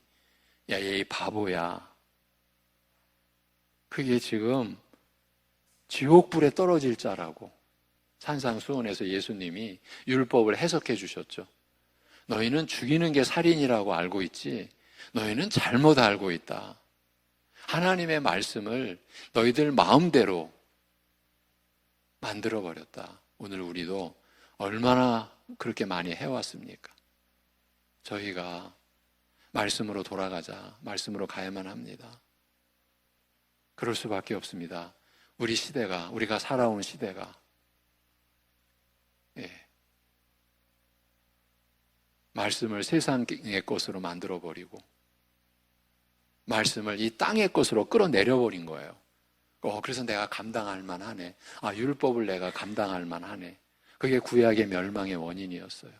야, 얘 바보야. 그게 지금 지옥불에 떨어질 자라고 산상수훈에서 예수님이 율법을 해석해 주셨죠. 너희는 죽이는 게 살인이라고 알고 있지, 너희는 잘못 알고 있다. 하나님의 말씀을 너희들 마음대로 만들어버렸다. 오늘 우리도 얼마나 그렇게 많이 해왔습니까? 저희가 말씀으로 돌아가자, 말씀으로 가야만 합니다. 그럴 수밖에 없습니다. 우리 시대가, 우리가 살아온 시대가 말씀을 세상의 것으로 만들어버리고 말씀을 이 땅의 것으로 끌어내려버린 거예요. 그래서 내가 감당할 만하네. 율법을 내가 감당할 만하네. 그게 구약의 멸망의 원인이었어요.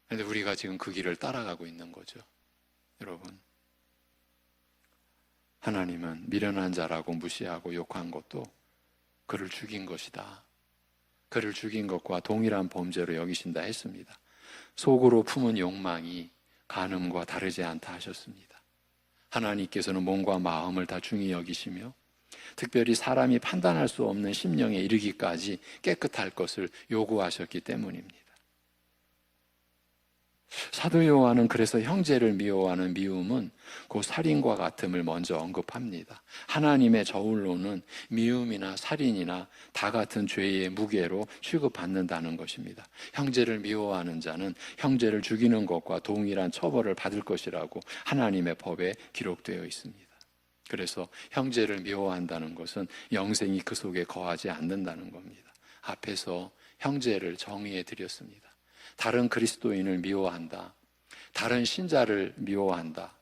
그런데 우리가 지금 그 길을 따라가고 있는 거죠. 여러분, 하나님은 미련한 자라고 무시하고 욕한 것도 그를 죽인 것이다. 그를 죽인 것과 동일한 범죄로 여기신다 했습니다. 속으로 품은 욕망이 간음과 다르지 않다 하셨습니다. 하나님께서는 몸과 마음을 다 중히 여기시며 특별히 사람이 판단할 수 없는 심령에 이르기까지 깨끗할 것을 요구하셨기 때문입니다. 사도 요한은 그래서 형제를 미워하는 미움은 그 살인과 같음을 먼저 언급합니다. 하나님의 저울로는 미움이나 살인이나 다 같은 죄의 무게로 취급받는다는 것입니다. 형제를 미워하는 자는 형제를 죽이는 것과 동일한 처벌을 받을 것이라고 하나님의 법에 기록되어 있습니다. 그래서 형제를 미워한다는 것은 영생이 그 속에 거하지 않는다는 겁니다. 앞에서 형제를 정의해 드렸습니다. 다른 그리스도인을 미워한다, 다른 신자를 미워한다,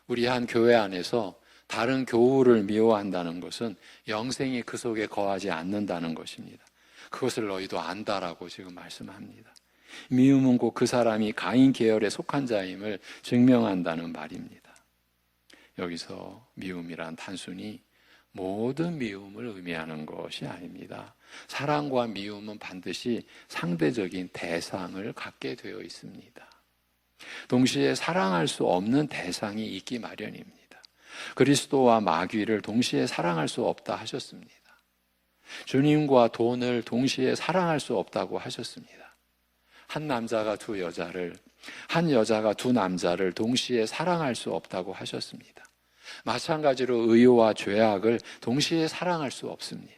우리 한 교회 안에서 다른 교우를 미워한다는 것은 영생이 그 속에 거하지 않는다는 것입니다. 그것을 너희도 안다라고 지금 말씀합니다. 미움은 곧 그 사람이 가인 계열에 속한 자임을 증명한다는 말입니다. 여기서 미움이란 단순히 모든 미움을 의미하는 것이 아닙니다. 사랑과 미움은 반드시 상대적인 대상을 갖게 되어 있습니다. 동시에 사랑할 수 없는 대상이 있기 마련입니다. 그리스도와 마귀를 동시에 사랑할 수 없다 하셨습니다. 주님과 돈을 동시에 사랑할 수 없다고 하셨습니다. 한 남자가 두 여자를, 한 여자가 두 남자를 동시에 사랑할 수 없다고 하셨습니다. 마찬가지로 의와 죄악을 동시에 사랑할 수 없습니다.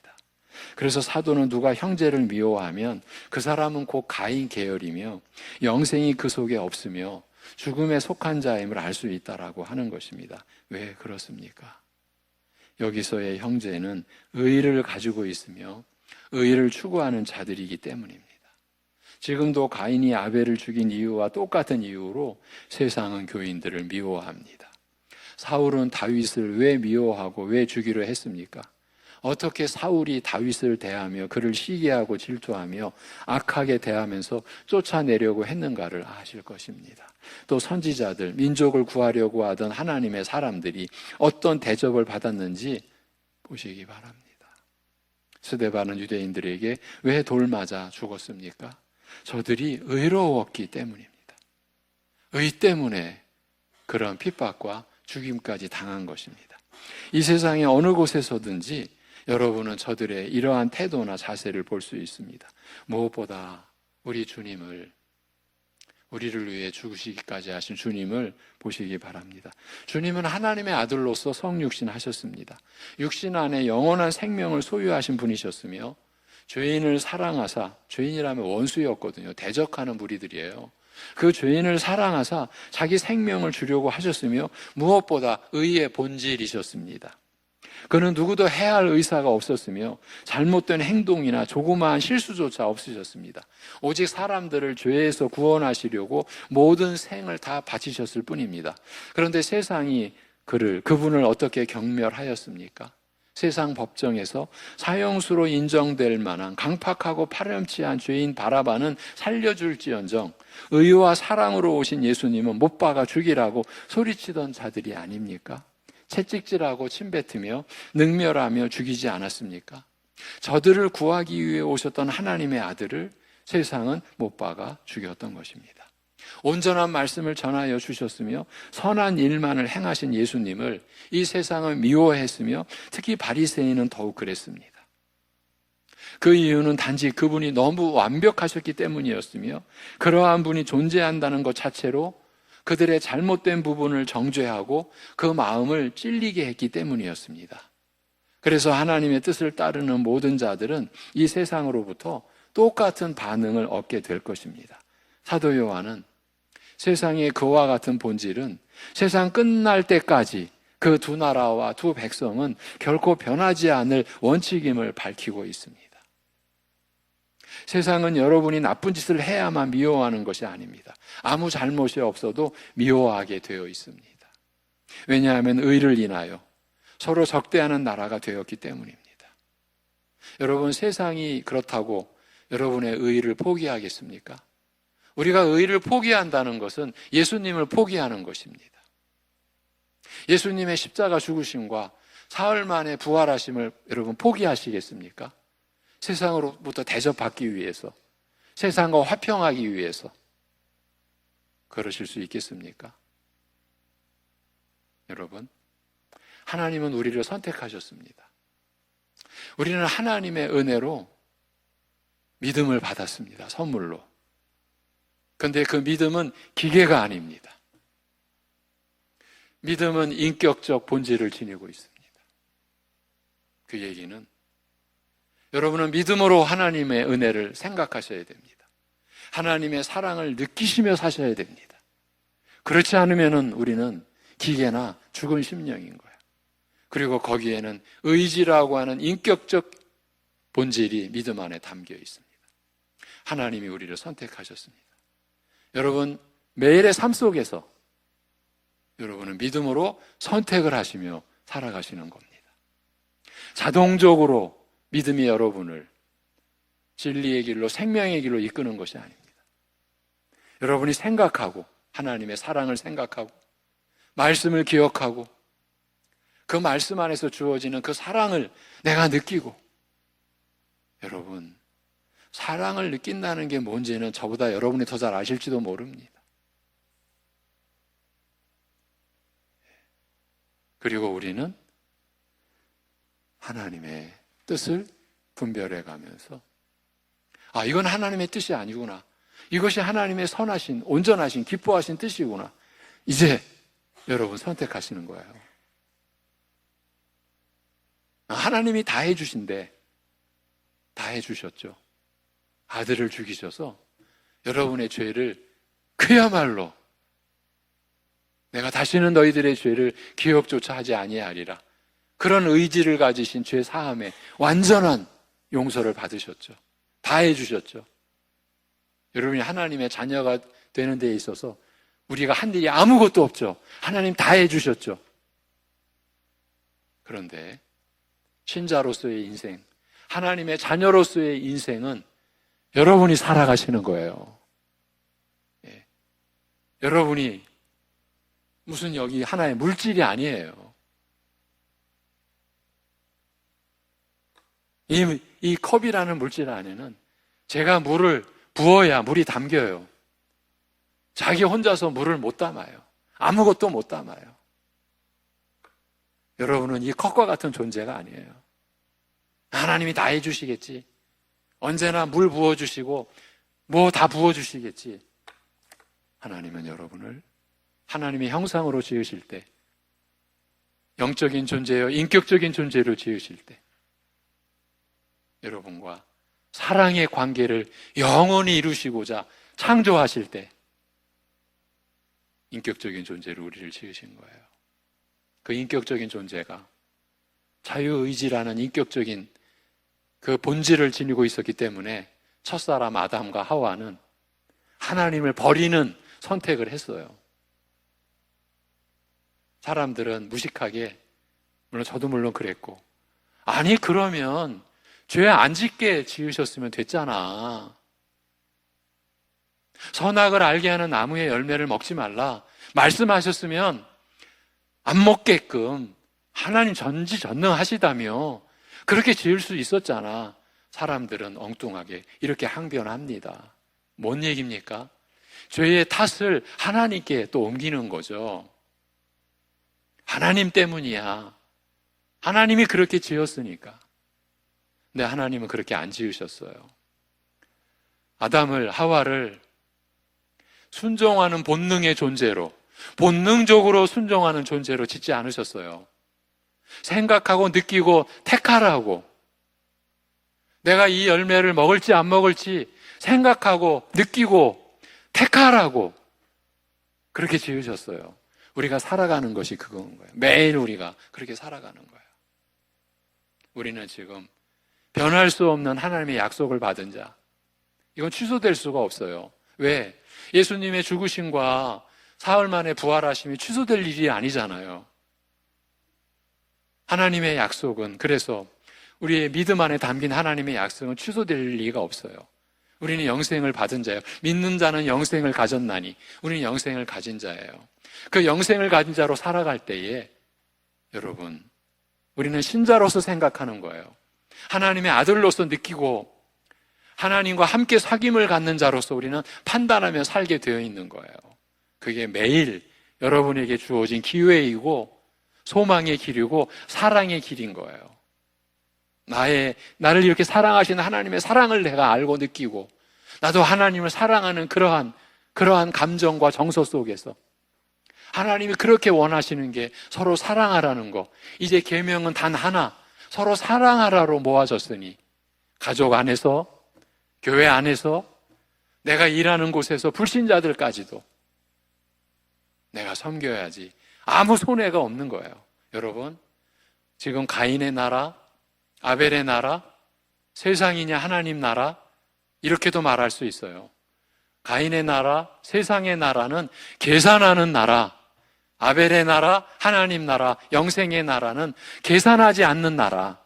그래서 사도는 누가 형제를 미워하면 그 사람은 곧 가인 계열이며 영생이 그 속에 없으며 죽음에 속한 자임을 알 수 있다라고 하는 것입니다. 왜 그렇습니까? 여기서의 형제는 의를 가지고 있으며 의를 추구하는 자들이기 때문입니다. 지금도 가인이 아벨을 죽인 이유와 똑같은 이유로 세상은 교인들을 미워합니다. 사울은 다윗을 왜 미워하고 왜 죽이려 했습니까? 어떻게 사울이 다윗을 대하며 그를 시기하고 질투하며 악하게 대하면서 쫓아내려고 했는가를 아실 것입니다. 또 선지자들, 민족을 구하려고 하던 하나님의 사람들이 어떤 대접을 받았는지 보시기 바랍니다. 스데반은 유대인들에게 왜 돌 맞아 죽었습니까? 저들이 의로웠기 때문입니다. 의 때문에 그런 핍박과 죽임까지 당한 것입니다. 이 세상의 어느 곳에서든지 여러분은 저들의 이러한 태도나 자세를 볼 수 있습니다. 무엇보다 우리 주님을, 우리를 위해 죽으시기까지 하신 주님을 보시기 바랍니다. 주님은 하나님의 아들로서 성육신 하셨습니다. 육신 안에 영원한 생명을 소유하신 분이셨으며 죄인을 사랑하사, 죄인이라면 원수였거든요. 대적하는 무리들이에요. 그 죄인을 사랑하사 자기 생명을 주려고 하셨으며 무엇보다 의의 본질이셨습니다. 그는 누구도 해할 의사가 없었으며 잘못된 행동이나 조그마한 실수조차 없으셨습니다. 오직 사람들을 죄에서 구원하시려고 모든 생을 다 바치셨을 뿐입니다. 그런데 세상이 그분을 어떻게 경멸하였습니까? 세상 법정에서 사형수로 인정될 만한 강팍하고 파렴치한 죄인 바라바는 살려줄지언정 의와 사랑으로 오신 예수님은 못 박아 죽이라고 소리치던 자들이 아닙니까? 채찍질하고 침뱉으며 능멸하며 죽이지 않았습니까? 저들을 구하기 위해 오셨던 하나님의 아들을 세상은 못 박아 죽였던 것입니다. 온전한 말씀을 전하여 주셨으며 선한 일만을 행하신 예수님을 이 세상은 미워했으며 특히 바리새인은 더욱 그랬습니다. 그 이유는 단지 그분이 너무 완벽하셨기 때문이었으며 그러한 분이 존재한다는 것 자체로 그들의 잘못된 부분을 정죄하고 그 마음을 찔리게 했기 때문이었습니다. 그래서 하나님의 뜻을 따르는 모든 자들은 이 세상으로부터 똑같은 반응을 얻게 될 것입니다. 사도 요한은 세상의 그와 같은 본질은 세상 끝날 때까지 그 두 나라와 두 백성은 결코 변하지 않을 원칙임을 밝히고 있습니다. 세상은 여러분이 나쁜 짓을 해야만 미워하는 것이 아닙니다. 아무 잘못이 없어도 미워하게 되어 있습니다. 왜냐하면 의를 인하여 서로 적대하는 나라가 되었기 때문입니다. 여러분, 세상이 그렇다고 여러분의 의를 포기하겠습니까? 우리가 의를 포기한다는 것은 예수님을 포기하는 것입니다. 예수님의 십자가 죽으심과 사흘 만에 부활하심을 여러분 포기하시겠습니까? 세상으로부터 대접받기 위해서, 세상과 화평하기 위해서 그러실 수 있겠습니까? 여러분, 하나님은 우리를 선택하셨습니다. 우리는 하나님의 은혜로 믿음을 받았습니다. 선물로. 그런데 그 믿음은 기계가 아닙니다. 믿음은 인격적 본질을 지니고 있습니다. 그 얘기는 여러분은 믿음으로 하나님의 은혜를 생각하셔야 됩니다. 하나님의 사랑을 느끼시며 사셔야 됩니다. 그렇지 않으면 우리는 기계나 죽은 심령인 거예요. 그리고 거기에는 의지라고 하는 인격적 본질이 믿음 안에 담겨 있습니다. 하나님이 우리를 선택하셨습니다. 여러분, 매일의 삶 속에서 여러분은 믿음으로 선택을 하시며 살아가시는 겁니다. 자동적으로 믿음이 여러분을 진리의 길로, 생명의 길로 이끄는 것이 아닙니다. 여러분이 생각하고, 하나님의 사랑을 생각하고, 말씀을 기억하고, 그 말씀 안에서 주어지는 그 사랑을 내가 느끼고, 여러분, 사랑을 느낀다는 게 뭔지는 저보다 여러분이 더 잘 아실지도 모릅니다. 그리고 우리는 하나님의 뜻을 분별해 가면서, 아, 이건 하나님의 뜻이 아니구나. 이것이 하나님의 선하신, 온전하신, 기뻐하신 뜻이구나. 이제 여러분 선택하시는 거예요. 하나님이 다 해주신데, 다 해주셨죠. 아들을 죽이셔서 여러분의 죄를 그야말로 내가 다시는 너희들의 죄를 기억조차 하지 아니하리라. 그런 의지를 가지신 죄 사함에 완전한 용서를 받으셨죠. 다 해주셨죠. 여러분이 하나님의 자녀가 되는 데 있어서 우리가 한 일이 아무것도 없죠. 하나님 다 해주셨죠. 그런데 신자로서의 인생, 하나님의 자녀로서의 인생은 여러분이 살아가시는 거예요. 예. 여러분이 무슨 여기 하나의 물질이 아니에요. 이 컵이라는 물질 안에는 제가 물을 부어야 물이 담겨요. 자기 혼자서 물을 못 담아요. 아무것도 못 담아요. 여러분은 이 컵과 같은 존재가 아니에요. 하나님이 다 해주시겠지. 언제나 물 부어주시고 뭐 다 부어주시겠지. 하나님은 여러분을 하나님의 형상으로 지으실 때, 영적인 존재요, 인격적인 존재로 지으실 때, 여러분과 사랑의 관계를 영원히 이루시고자 창조하실 때, 인격적인 존재로 우리를 지으신 거예요. 그 인격적인 존재가 자유의지라는 인격적인 그 본질을 지니고 있었기 때문에 첫사람 아담과 하와는 하나님을 버리는 선택을 했어요. 사람들은 무식하게, 물론 저도 물론 그랬고, 아니 그러면 죄 안 짓게 지으셨으면 됐잖아. 선악을 알게 하는 나무의 열매를 먹지 말라 말씀하셨으면 안 먹게끔 하나님 전지전능하시다며 그렇게 지을 수 있었잖아. 사람들은 엉뚱하게 이렇게 항변합니다. 뭔 얘기입니까? 죄의 탓을 하나님께 또 옮기는 거죠. 하나님 때문이야. 하나님이 그렇게 지었으니까. 근데 하나님은 그렇게 안 지으셨어요. 아담을, 하와를 순종하는 본능의 존재로, 본능적으로 순종하는 존재로 짓지 않으셨어요. 생각하고 느끼고 택하라고, 내가 이 열매를 먹을지 안 먹을지 생각하고 느끼고 택하라고 그렇게 지으셨어요. 우리가 살아가는 것이 그건 거예요. 매일 우리가 그렇게 살아가는 거예요. 우리는 지금 변할 수 없는 하나님의 약속을 받은 자, 이건 취소될 수가 없어요. 왜? 예수님의 죽으심과 사흘 만에 부활하심이 취소될 일이 아니잖아요. 하나님의 약속은, 그래서 우리의 믿음 안에 담긴 하나님의 약속은 취소될 리가 없어요. 우리는 영생을 받은 자예요. 믿는 자는 영생을 가졌나니 우리는 영생을 가진 자예요. 그 영생을 가진 자로 살아갈 때에 여러분, 우리는 신자로서 생각하는 거예요. 하나님의 아들로서 느끼고 하나님과 함께 사귐을 갖는 자로서 우리는 판단하며 살게 되어 있는 거예요. 그게 매일 여러분에게 주어진 기회이고 소망의 길이고 사랑의 길인 거예요. 나를 이렇게 사랑하시는 하나님의 사랑을 내가 알고 느끼고 나도 하나님을 사랑하는 그러한 감정과 정서 속에서 하나님이 그렇게 원하시는 게 서로 사랑하라는 거. 이제 계명은 단 하나, 서로 사랑하라로 모아졌으니 가족 안에서, 교회 안에서, 내가 일하는 곳에서 불신자들까지도 내가 섬겨야지 아무 손해가 없는 거예요. 여러분, 지금 가인의 나라, 아벨의 나라, 세상이냐 하나님 나라, 이렇게도 말할 수 있어요. 가인의 나라, 세상의 나라는 계산하는 나라, 아벨의 나라, 하나님 나라, 영생의 나라는 계산하지 않는 나라.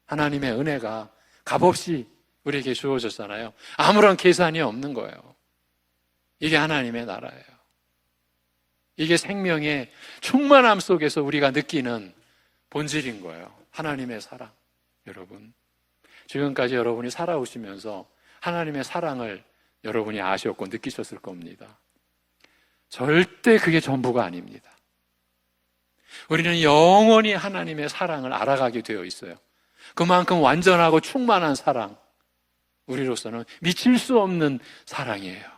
하나님의 은혜가 값없이 우리에게 주어졌잖아요. 아무런 계산이 없는 거예요. 이게 하나님의 나라예요. 이게 생명의 충만함 속에서 우리가 느끼는 본질인 거예요. 하나님의 사랑. 여러분, 지금까지 여러분이 살아오시면서 하나님의 사랑을 여러분이 아셨고 느끼셨을 겁니다. 절대 그게 전부가 아닙니다. 우리는 영원히 하나님의 사랑을 알아가게 되어 있어요. 그만큼 완전하고 충만한 사랑, 우리로서는 미칠 수 없는 사랑이에요.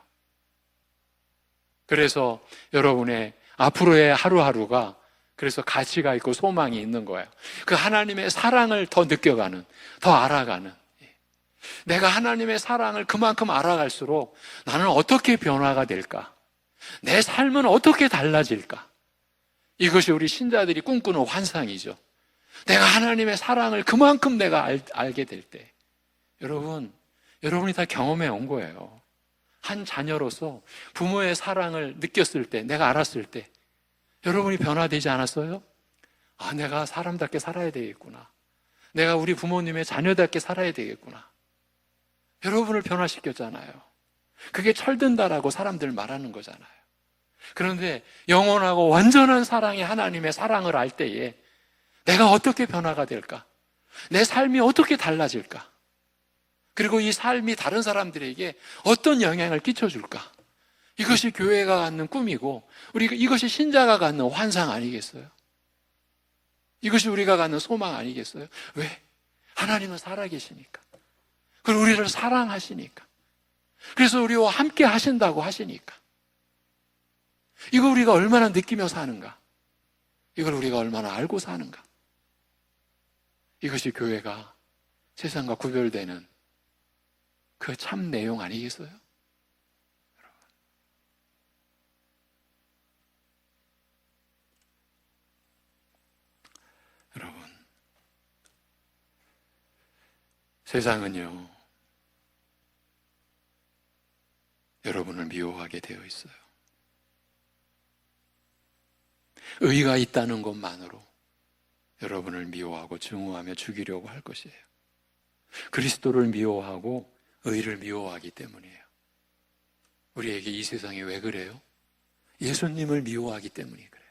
그래서 여러분의 앞으로의 하루하루가 그래서 가치가 있고 소망이 있는 거예요. 그 하나님의 사랑을 더 느껴가는, 더 알아가는. 내가 하나님의 사랑을 그만큼 알아갈수록 나는 어떻게 변화가 될까? 내 삶은 어떻게 달라질까? 이것이 우리 신자들이 꿈꾸는 환상이죠. 내가 하나님의 사랑을 그만큼 내가 알게 될 때, 여러분이 다 경험해 온 거예요. 한 자녀로서 부모의 사랑을 느꼈을 때, 내가 알았을 때 여러분이 변화되지 않았어요? 아, 내가 사람답게 살아야 되겠구나. 내가 우리 부모님의 자녀답게 살아야 되겠구나. 여러분을 변화시켰잖아요. 그게 철든다라고 사람들 말하는 거잖아요. 그런데 영원하고 완전한 사랑의 하나님의 사랑을 알 때에 내가 어떻게 변화가 될까? 내 삶이 어떻게 달라질까? 그리고 이 삶이 다른 사람들에게 어떤 영향을 끼쳐줄까? 이것이 교회가 갖는 꿈이고 이것이 신자가 갖는 환상 아니겠어요? 이것이 우리가 갖는 소망 아니겠어요? 왜? 하나님은 살아계시니까. 그리고 우리를 사랑하시니까. 그래서 우리와 함께 하신다고 하시니까. 이거 우리가 얼마나 느끼며 사는가? 이걸 우리가 얼마나 알고 사는가? 이것이 교회가 세상과 구별되는 그 참 내용 아니겠어요? 여러분, 세상은요, 여러분을 미워하게 되어 있어요. 의가 있다는 것만으로 여러분을 미워하고 증오하며 죽이려고 할 것이에요. 그리스도를 미워하고 의를 미워하기 때문이에요. 우리에게 이 세상이 왜 그래요? 예수님을 미워하기 때문이 그래요.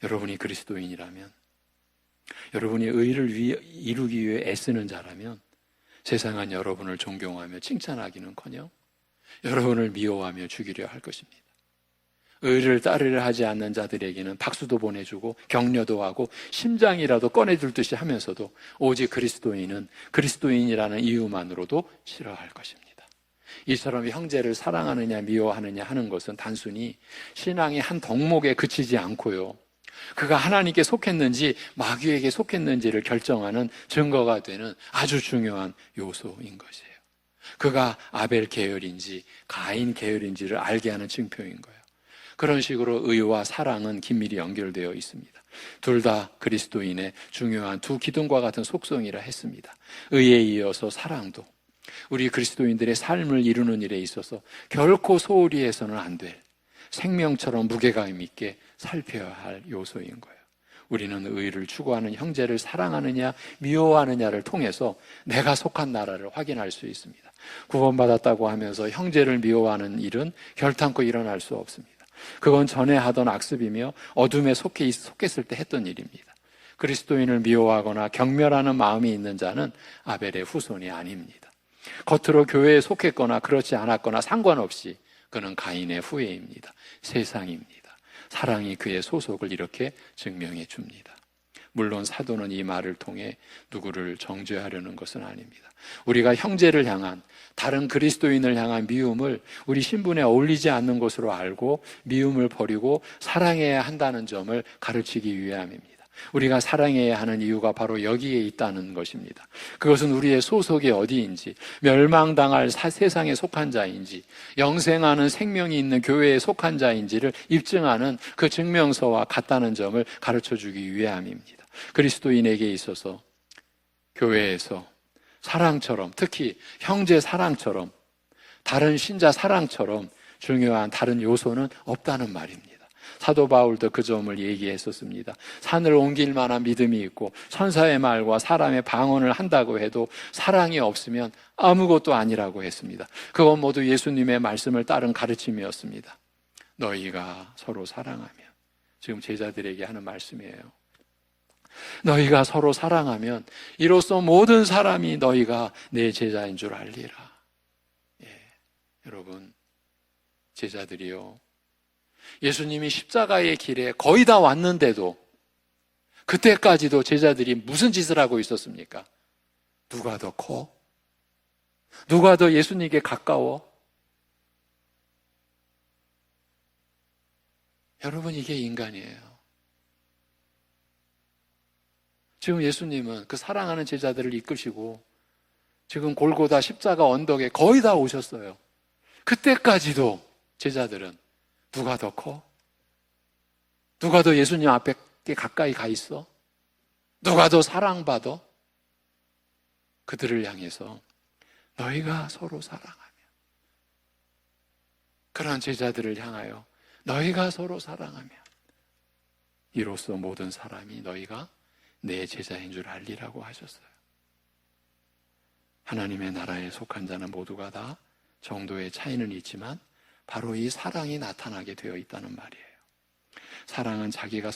여러분이 그리스도인이라면, 여러분이 의를 이루기 위해 애쓰는 자라면 세상은 여러분을 존경하며 칭찬하기는커녕 여러분을 미워하며 죽이려 할 것입니다. 의를 따르려 하지 않는 자들에게는 박수도 보내주고 격려도 하고 심장이라도 꺼내줄 듯이 하면서도 오직 그리스도인은 그리스도인이라는 이유만으로도 싫어할 것입니다. 이처럼 형제를 사랑하느냐 미워하느냐 하는 것은 단순히 신앙의 한 덕목에 그치지 않고요, 그가 하나님께 속했는지 마귀에게 속했는지를 결정하는 증거가 되는 아주 중요한 요소인 것이에요. 그가 아벨 계열인지 가인 계열인지를 알게 하는 증표인 거예요. 그런 식으로 의와 사랑은 긴밀히 연결되어 있습니다. 둘 다 그리스도인의 중요한 두 기둥과 같은 속성이라 했습니다. 의에 이어서 사랑도 우리 그리스도인들의 삶을 이루는 일에 있어서 결코 소홀히 해서는 안 될 생명처럼 무게감 있게 살펴야 할 요소인 거예요. 우리는 의를 추구하는 형제를 사랑하느냐 미워하느냐를 통해서 내가 속한 나라를 확인할 수 있습니다. 구원받았다고 하면서 형제를 미워하는 일은 결탄코 일어날 수 없습니다. 그건 전에 하던 악습이며 어둠에 속했을 때 했던 일입니다. 그리스도인을 미워하거나 경멸하는 마음이 있는 자는 아벨의 후손이 아닙니다. 겉으로 교회에 속했거나 그렇지 않았거나 상관없이 그는 가인의 후예입니다. 세상입니다. 사랑이 그의 소속을 이렇게 증명해 줍니다. 물론 사도는 이 말을 통해 누구를 정죄하려는 것은 아닙니다. 우리가 형제를 향한, 다른 그리스도인을 향한 미움을 우리 신분에 어울리지 않는 것으로 알고 미움을 버리고 사랑해야 한다는 점을 가르치기 위함입니다. 우리가 사랑해야 하는 이유가 바로 여기에 있다는 것입니다. 그것은 우리의 소속이 어디인지, 멸망당할 세상에 속한 자인지, 영생하는 생명이 있는 교회에 속한 자인지를 입증하는 그 증명서와 같다는 점을 가르쳐주기 위함입니다. 그리스도인에게 있어서 교회에서 사랑처럼, 특히 형제 사랑처럼, 다른 신자 사랑처럼 중요한 다른 요소는 없다는 말입니다. 사도 바울도 그 점을 얘기했었습니다. 산을 옮길 만한 믿음이 있고 천사의 말과 사람의 방언을 한다고 해도 사랑이 없으면 아무것도 아니라고 했습니다. 그건 모두 예수님의 말씀을 따른 가르침이었습니다. 너희가 서로 사랑하면, 지금 제자들에게 하는 말씀이에요. 너희가 서로 사랑하면 이로써 모든 사람이 너희가 내 제자인 줄 알리라. 여러분, 제자들이요, 예수님이 십자가의 길에 거의 다 왔는데도 그때까지도 제자들이 무슨 짓을 하고 있었습니까? 누가 더 커? 누가 더 예수님께 가까워? 여러분, 이게 인간이에요. 지금 예수님은 그 사랑하는 제자들을 이끄시고 지금 골고다 십자가 언덕에 거의 다 오셨어요. 그때까지도 제자들은 누가 더 커? 누가 더 예수님 앞에 가까이 가 있어? 누가 더 사랑받아? 그들을 향해서 너희가 서로 사랑하면, 그런 제자들을 향하여 너희가 서로 사랑하면 이로써 모든 사람이 너희가 내 제자인 줄 알리라고 하셨어요. 하나님의 나라에 속한 자는 모두가 다 정도의 차이는 있지만 바로 이 사랑이 나타나게 되어 있다는 말이에요. 사랑은 자기가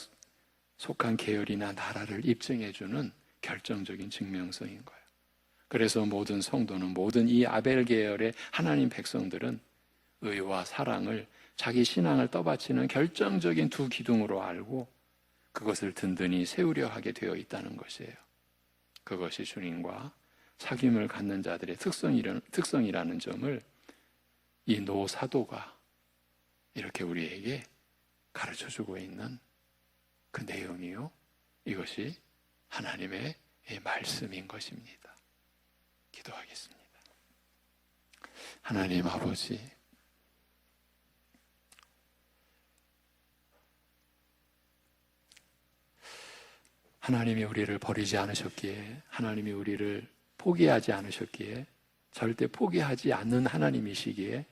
속한 계열이나 나라를 입증해주는 결정적인 증명성인 거예요. 그래서 모든 성도는, 모든 이 아벨 계열의 하나님 백성들은 의와 사랑을 자기 신앙을 떠받치는 결정적인 두 기둥으로 알고 그것을 든든히 세우려 하게 되어 있다는 것이에요. 그것이 주님과 사귐을 갖는 자들의 특성이라는 점을 이 노사도가 이렇게 우리에게 가르쳐주고 있는 그 내용이요, 이것이 하나님의 말씀인 것입니다. 기도하겠습니다. 하나님 아버지, 하나님이 우리를 버리지 않으셨기에, 하나님이 우리를 포기하지 않으셨기에, 절대 포기하지 않는 하나님이시기에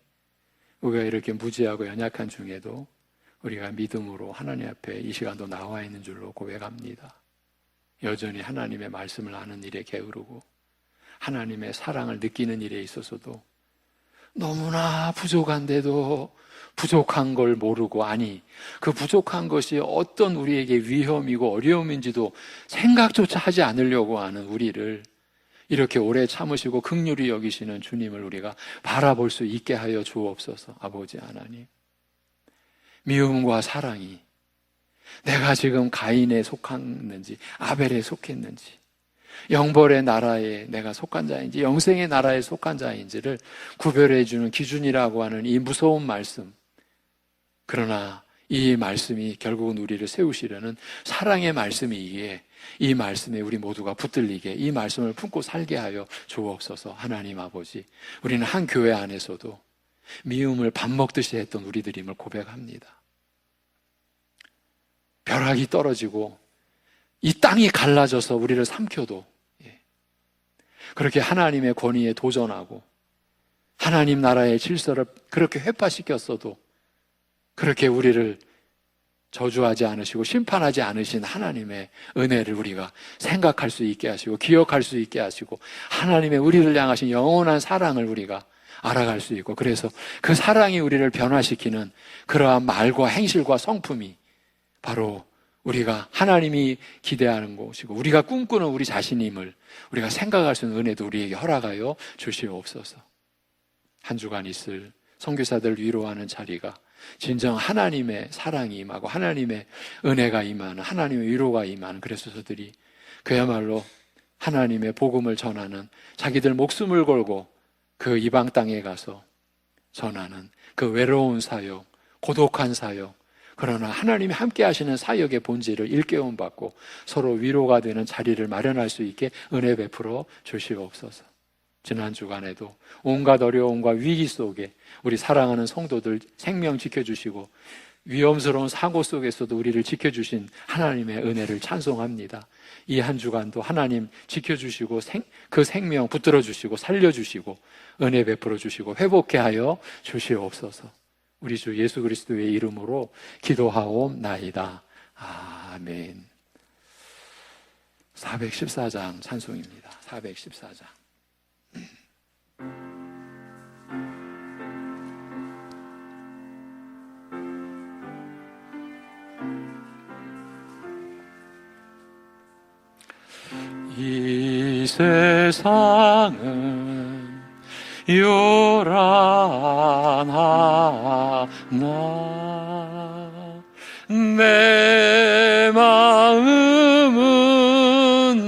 우리가 이렇게 무지하고 연약한 중에도 우리가 믿음으로 하나님 앞에 이 시간도 나와 있는 줄로 고백합니다. 여전히 하나님의 말씀을 아는 일에 게으르고 하나님의 사랑을 느끼는 일에 있어서도 너무나 부족한데도 부족한 걸 모르고, 아니, 그 부족한 것이 어떤 우리에게 위험이고 어려움인지도 생각조차 하지 않으려고 하는 우리를 이렇게 오래 참으시고 긍휼히 여기시는 주님을 우리가 바라볼 수 있게 하여 주옵소서. 아버지 하나님, 미움과 사랑이 내가 지금 가인에 속했는지 아벨에 속했는지, 영벌의 나라에 내가 속한 자인지 영생의 나라에 속한 자인지를 구별해 주는 기준이라고 하는 이 무서운 말씀, 그러나 이 말씀이 결국은 우리를 세우시려는 사랑의 말씀이기에 이 말씀에 우리 모두가 붙들리게, 이 말씀을 품고 살게 하여 주옵소서. 하나님 아버지, 우리는 한 교회 안에서도 미움을 밥 먹듯이 했던 우리들임을 고백합니다. 벼락이 떨어지고 이 땅이 갈라져서 우리를 삼켜도 그렇게 하나님의 권위에 도전하고 하나님 나라의 질서를 그렇게 회파시켰어도 그렇게 우리를 저주하지 않으시고 심판하지 않으신 하나님의 은혜를 우리가 생각할 수 있게 하시고 기억할 수 있게 하시고 하나님의 우리를 향하신 영원한 사랑을 우리가 알아갈 수 있고, 그래서 그 사랑이 우리를 변화시키는 그러한 말과 행실과 성품이 바로 우리가 하나님이 기대하는 것이고 우리가 꿈꾸는 우리 자신임을 우리가 생각할 수 있는 은혜도 우리에게 허락하여 주시옵소서. 한 주간 있을 선교사들 위로하는 자리가 진정 하나님의 사랑이 임하고 하나님의 은혜가 임하는, 하나님의 위로가 임하는, 그래서 저들이 그야말로 하나님의 복음을 전하는, 자기들 목숨을 걸고 그 이방 땅에 가서 전하는 그 외로운 사역, 고독한 사역, 그러나 하나님이 함께 하시는 사역의 본질을 일깨움 받고 서로 위로가 되는 자리를 마련할 수 있게 은혜 베풀어 주시옵소서. 지난 주간에도 온갖 어려움과 위기 속에 우리 사랑하는 성도들 생명 지켜주시고 위험스러운 사고 속에서도 우리를 지켜주신 하나님의 은혜를 찬송합니다. 이 한 주간도 하나님 지켜주시고 그 생명 붙들어 주시고 살려주시고 은혜 베풀어 주시고 회복케 하여 주시옵소서. 우리 주 예수 그리스도의 이름으로 기도하옵나이다. 아멘. 414장 찬송입니다. 414장. 이 세상은 요란하나 내 마음은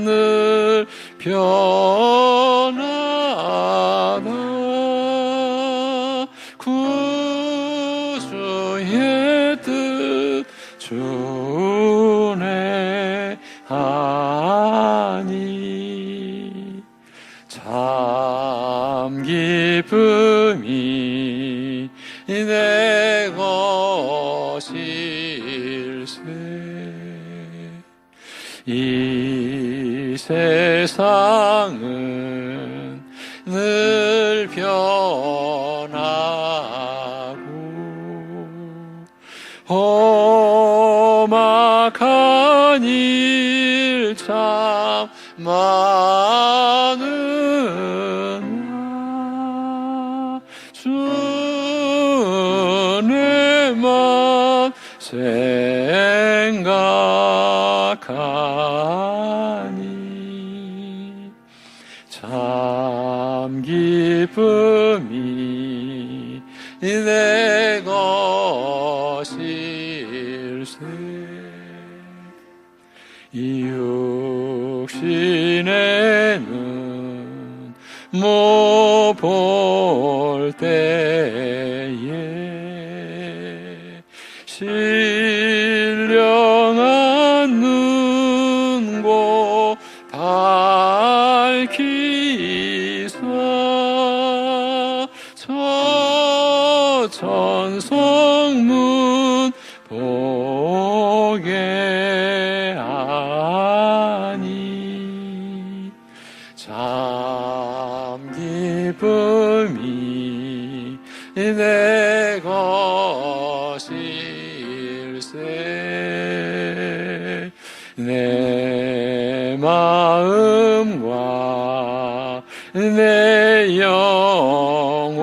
늘 변하다. 구주의 뜻 주네 하니 참 기쁨이 내 것일세. 이 세상은 늘 변하고 험악한 일 참 많으나 주님만 생각하니 참 기쁨이 내 것일세. 이 육신에는 못 볼 때에 신령한 눈고 밝히사 저 천성문 보게 하니 참 기쁨이 내 것일세. 내 마음과 내 영혼이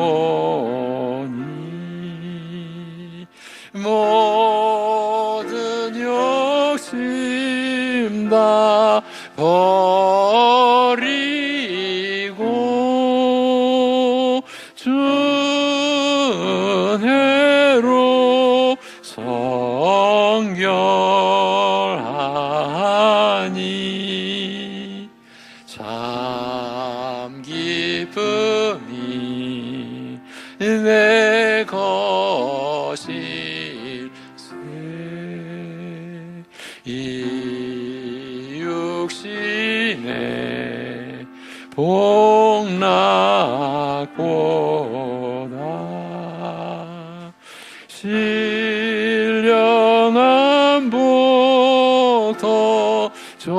모든 욕심 다 버리고 준혜로 성결하니 참 기쁨이 내 것일세. 이 육신의 복락보다 신령한 복 더 좋으니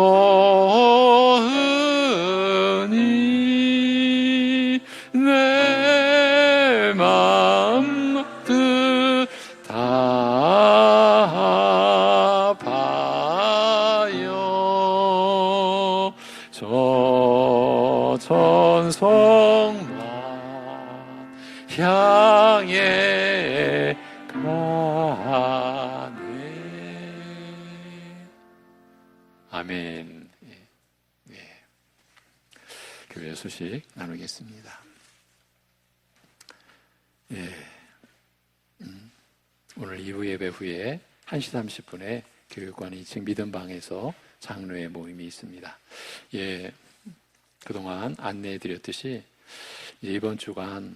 내 맘 뜻 다하여 저 천성만 향해 가네. 아멘. 네. 교회 소식 나누겠습니다. 예. 오늘 2부 예배 후에 1시 30분에 교육관 2층 믿음방에서 장로의 모임이 있습니다. 예. 그동안 안내해 드렸듯이 이번 주간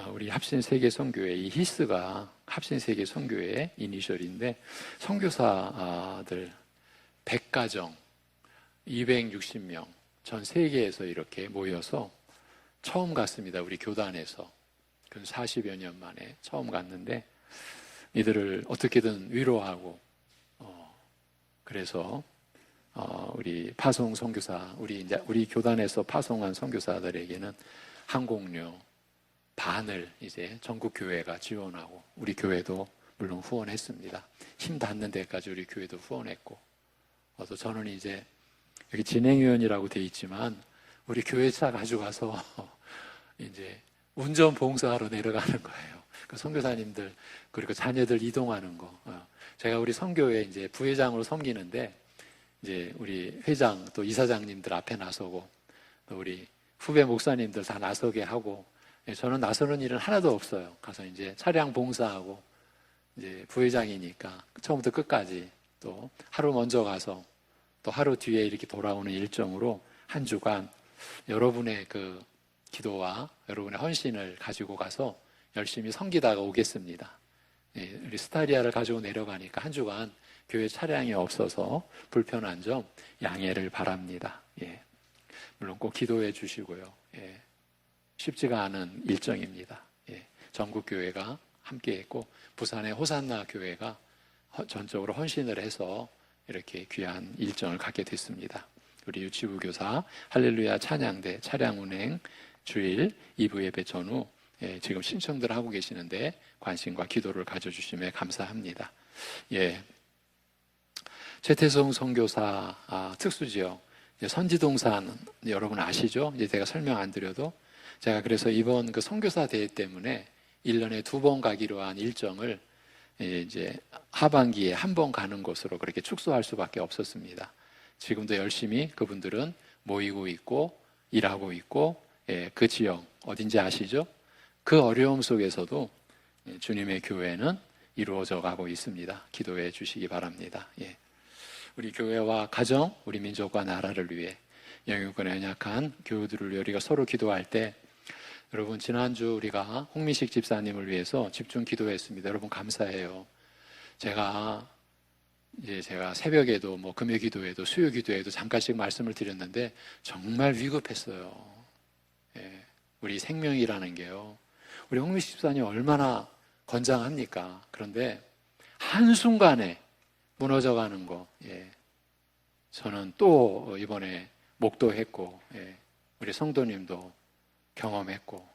우리 합신세계선교회 이 히스가 합신세계선교회 이니셜인데 선교사들 100가정 260명 전 세계에서 이렇게 모여서 처음 갔습니다. 우리 교단에서 40여 년 만에 처음 갔는데 이들을 어떻게든 위로하고 그래서 우리 파송 선교사 우리 교단에서 파송한 선교사들에게는 항공료, 반을 이제 전국 교회가 지원하고 우리 교회도 물론 후원했습니다. 힘 닿는 데까지 우리 교회도 후원했고, 또 저는 이제 여기 진행위원이라고 돼 있지만 우리 교회 차 가져가서 이제 운전 봉사하러 내려가는 거예요. 그 선교사님들 그리고 자녀들 이동하는 거. 제가 우리 선교회 이제 부회장으로 섬기는데 이제 우리 회장 또 이사장님들 앞에 나서고 또 우리 후배 목사님들 다 나서게 하고, 저는 나서는 일은 하나도 없어요. 가서 이제 차량 봉사하고 이제 부회장이니까 처음부터 끝까지 또 하루 먼저 가서 또 하루 뒤에 이렇게 돌아오는 일정으로 한 주간 여러분의 그 기도와 여러분의 헌신을 가지고 가서 열심히 섬기다가 오겠습니다. 우리 스타리아를 가지고 내려가니까 한 주간 교회 차량이 없어서 불편한 점 양해를 바랍니다. 물론 꼭 기도해 주시고요. 쉽지가 않은 일정입니다. 전국 교회가 함께했고 부산의 호산나 교회가 전적으로 헌신을 해서 이렇게 귀한 일정을 갖게 됐습니다. 우리 유치부 교사 할렐루야 찬양대 차량 운행 주일 2부 예배 전후 지금 신청들 하고 계시는데 관심과 기도를 가져주심에 감사합니다. 최태성 선교사 특수지역 선지동산 여러분 아시죠? 이제 제가 설명 안 드려도 제가 그래서 이번 그 선교사 대회 때문에 1년에 2번 가기로 한 일정을 이제 하반기에 한 번 가는 것으로 그렇게 축소할 수밖에 없었습니다. 지금도 열심히 그분들은 모이고 있고 일하고 있고, 그 지역 어딘지 아시죠? 그 어려움 속에서도 주님의 교회는 이루어져 가고 있습니다. 기도해 주시기 바랍니다. 우리 교회와 가정, 우리 민족과 나라를 위해 영유권에 연약한 교우들을 위해 우리가 서로 기도할 때, 여러분 지난주 우리가 홍미식 집사님을 위해서 집중 기도했습니다. 여러분 감사해요. 제가 새벽에도 금요 기도에도 수요 기도에도 잠깐씩 말씀을 드렸는데 정말 위급했어요. 우리 생명이라는 게요. 우리 홍미식 집사님 얼마나 건장합니까? 그런데 한순간에 무너져가는 거, 저는 또 이번에 목도했고, 우리 성도님도 경험했고,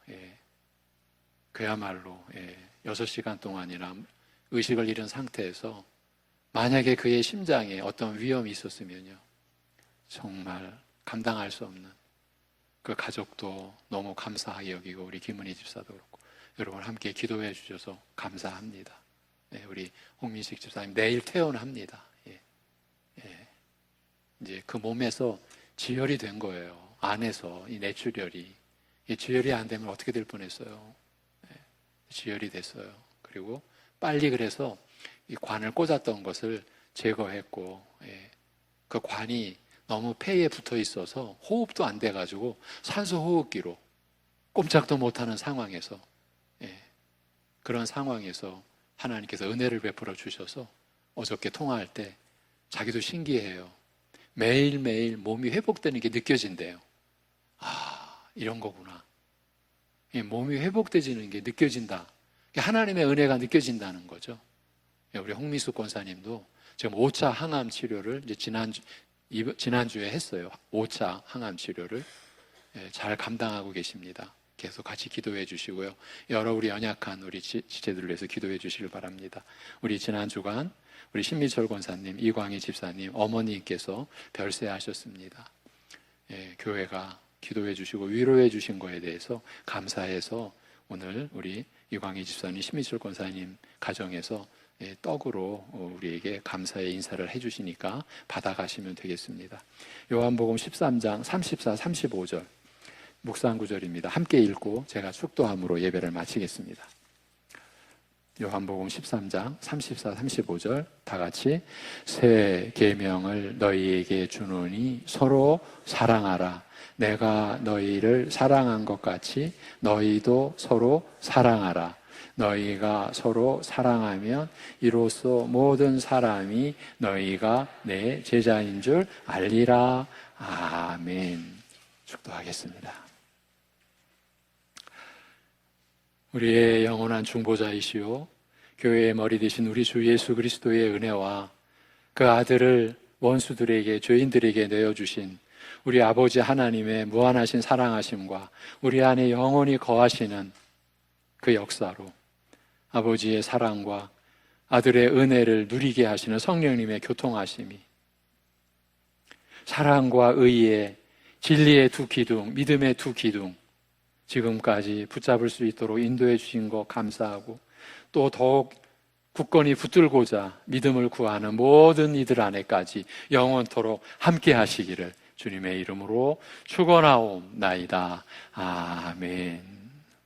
그야말로 6시간 동안이나 의식을 잃은 상태에서 만약에 그의 심장에 어떤 위험이 있었으면요, 정말 감당할 수 없는, 그 가족도 너무 감사하게 여기고 우리 김은희 집사도 그렇고 여러분 함께 기도해 주셔서 감사합니다. 우리 홍민식 집사님 내일 퇴원합니다. 이제 그 몸에서 지혈이 된 거예요. 안에서 이 뇌출혈이, 이 지혈이 안 되면 어떻게 될 뻔했어요. 지혈이 됐어요. 그리고 빨리 그래서 이 관을 꽂았던 것을 제거했고, 그 관이 너무 폐에 붙어 있어서 호흡도 안 돼가지고 산소 호흡기로 꼼짝도 못하는 상황에서, 그런 상황에서 하나님께서 은혜를 베풀어 주셔서 어저께 통화할 때 자기도 신기해요. 매일매일 몸이 회복되는 게 느껴진대요. 이런 거구나. 몸이 회복되지는 게 느껴진다. 하나님의 은혜가 느껴진다는 거죠. 우리 홍미숙 권사님도 지금 5차 항암 치료를 이제 지난주에 했어요. 5차 항암 치료를 잘 감당하고 계십니다. 계속 같이 기도해 주시고요. 여러 우리 연약한 우리 지체들을 위해서 기도해 주시길 바랍니다. 우리 지난 주간 우리 신미철 권사님, 이광희 집사님, 어머니께서 별세하셨습니다. 교회가 기도해 주시고 위로해 주신 거에 대해서 감사해서 오늘 우리 이광희 집사님, 신미철 권사님 가정에서 떡으로 우리에게 감사의 인사를 해주시니까 받아가시면 되겠습니다. 요한복음 13장 34, 35절 묵상 구절입니다. 함께 읽고 제가 축도함으로 예배를 마치겠습니다. 요한복음 13장 34, 35절 다 같이 새 계명을 너희에게 주노니 서로 사랑하라. 내가 너희를 사랑한 것 같이 너희도 서로 사랑하라. 너희가 서로 사랑하면 이로써 모든 사람이 너희가 내 제자인 줄 알리라. 아멘. 축도하겠습니다. 우리의 영원한 중보자이시오 교회의 머리 되신 우리 주 예수 그리스도의 은혜와 그 아들을 원수들에게 죄인들에게 내어주신 우리 아버지 하나님의 무한하신 사랑하심과 우리 안에 영원히 거하시는 그 역사로 아버지의 사랑과 아들의 은혜를 누리게 하시는 성령님의 교통하심이 사랑과 의의 진리의 두 기둥, 믿음의 두 기둥 지금까지 붙잡을 수 있도록 인도해 주신 것 감사하고 또 더욱 굳건히 붙들고자 믿음을 구하는 모든 이들 안에까지 영원토록 함께 하시기를 주님의 이름으로 축원하옵나이다. 아멘.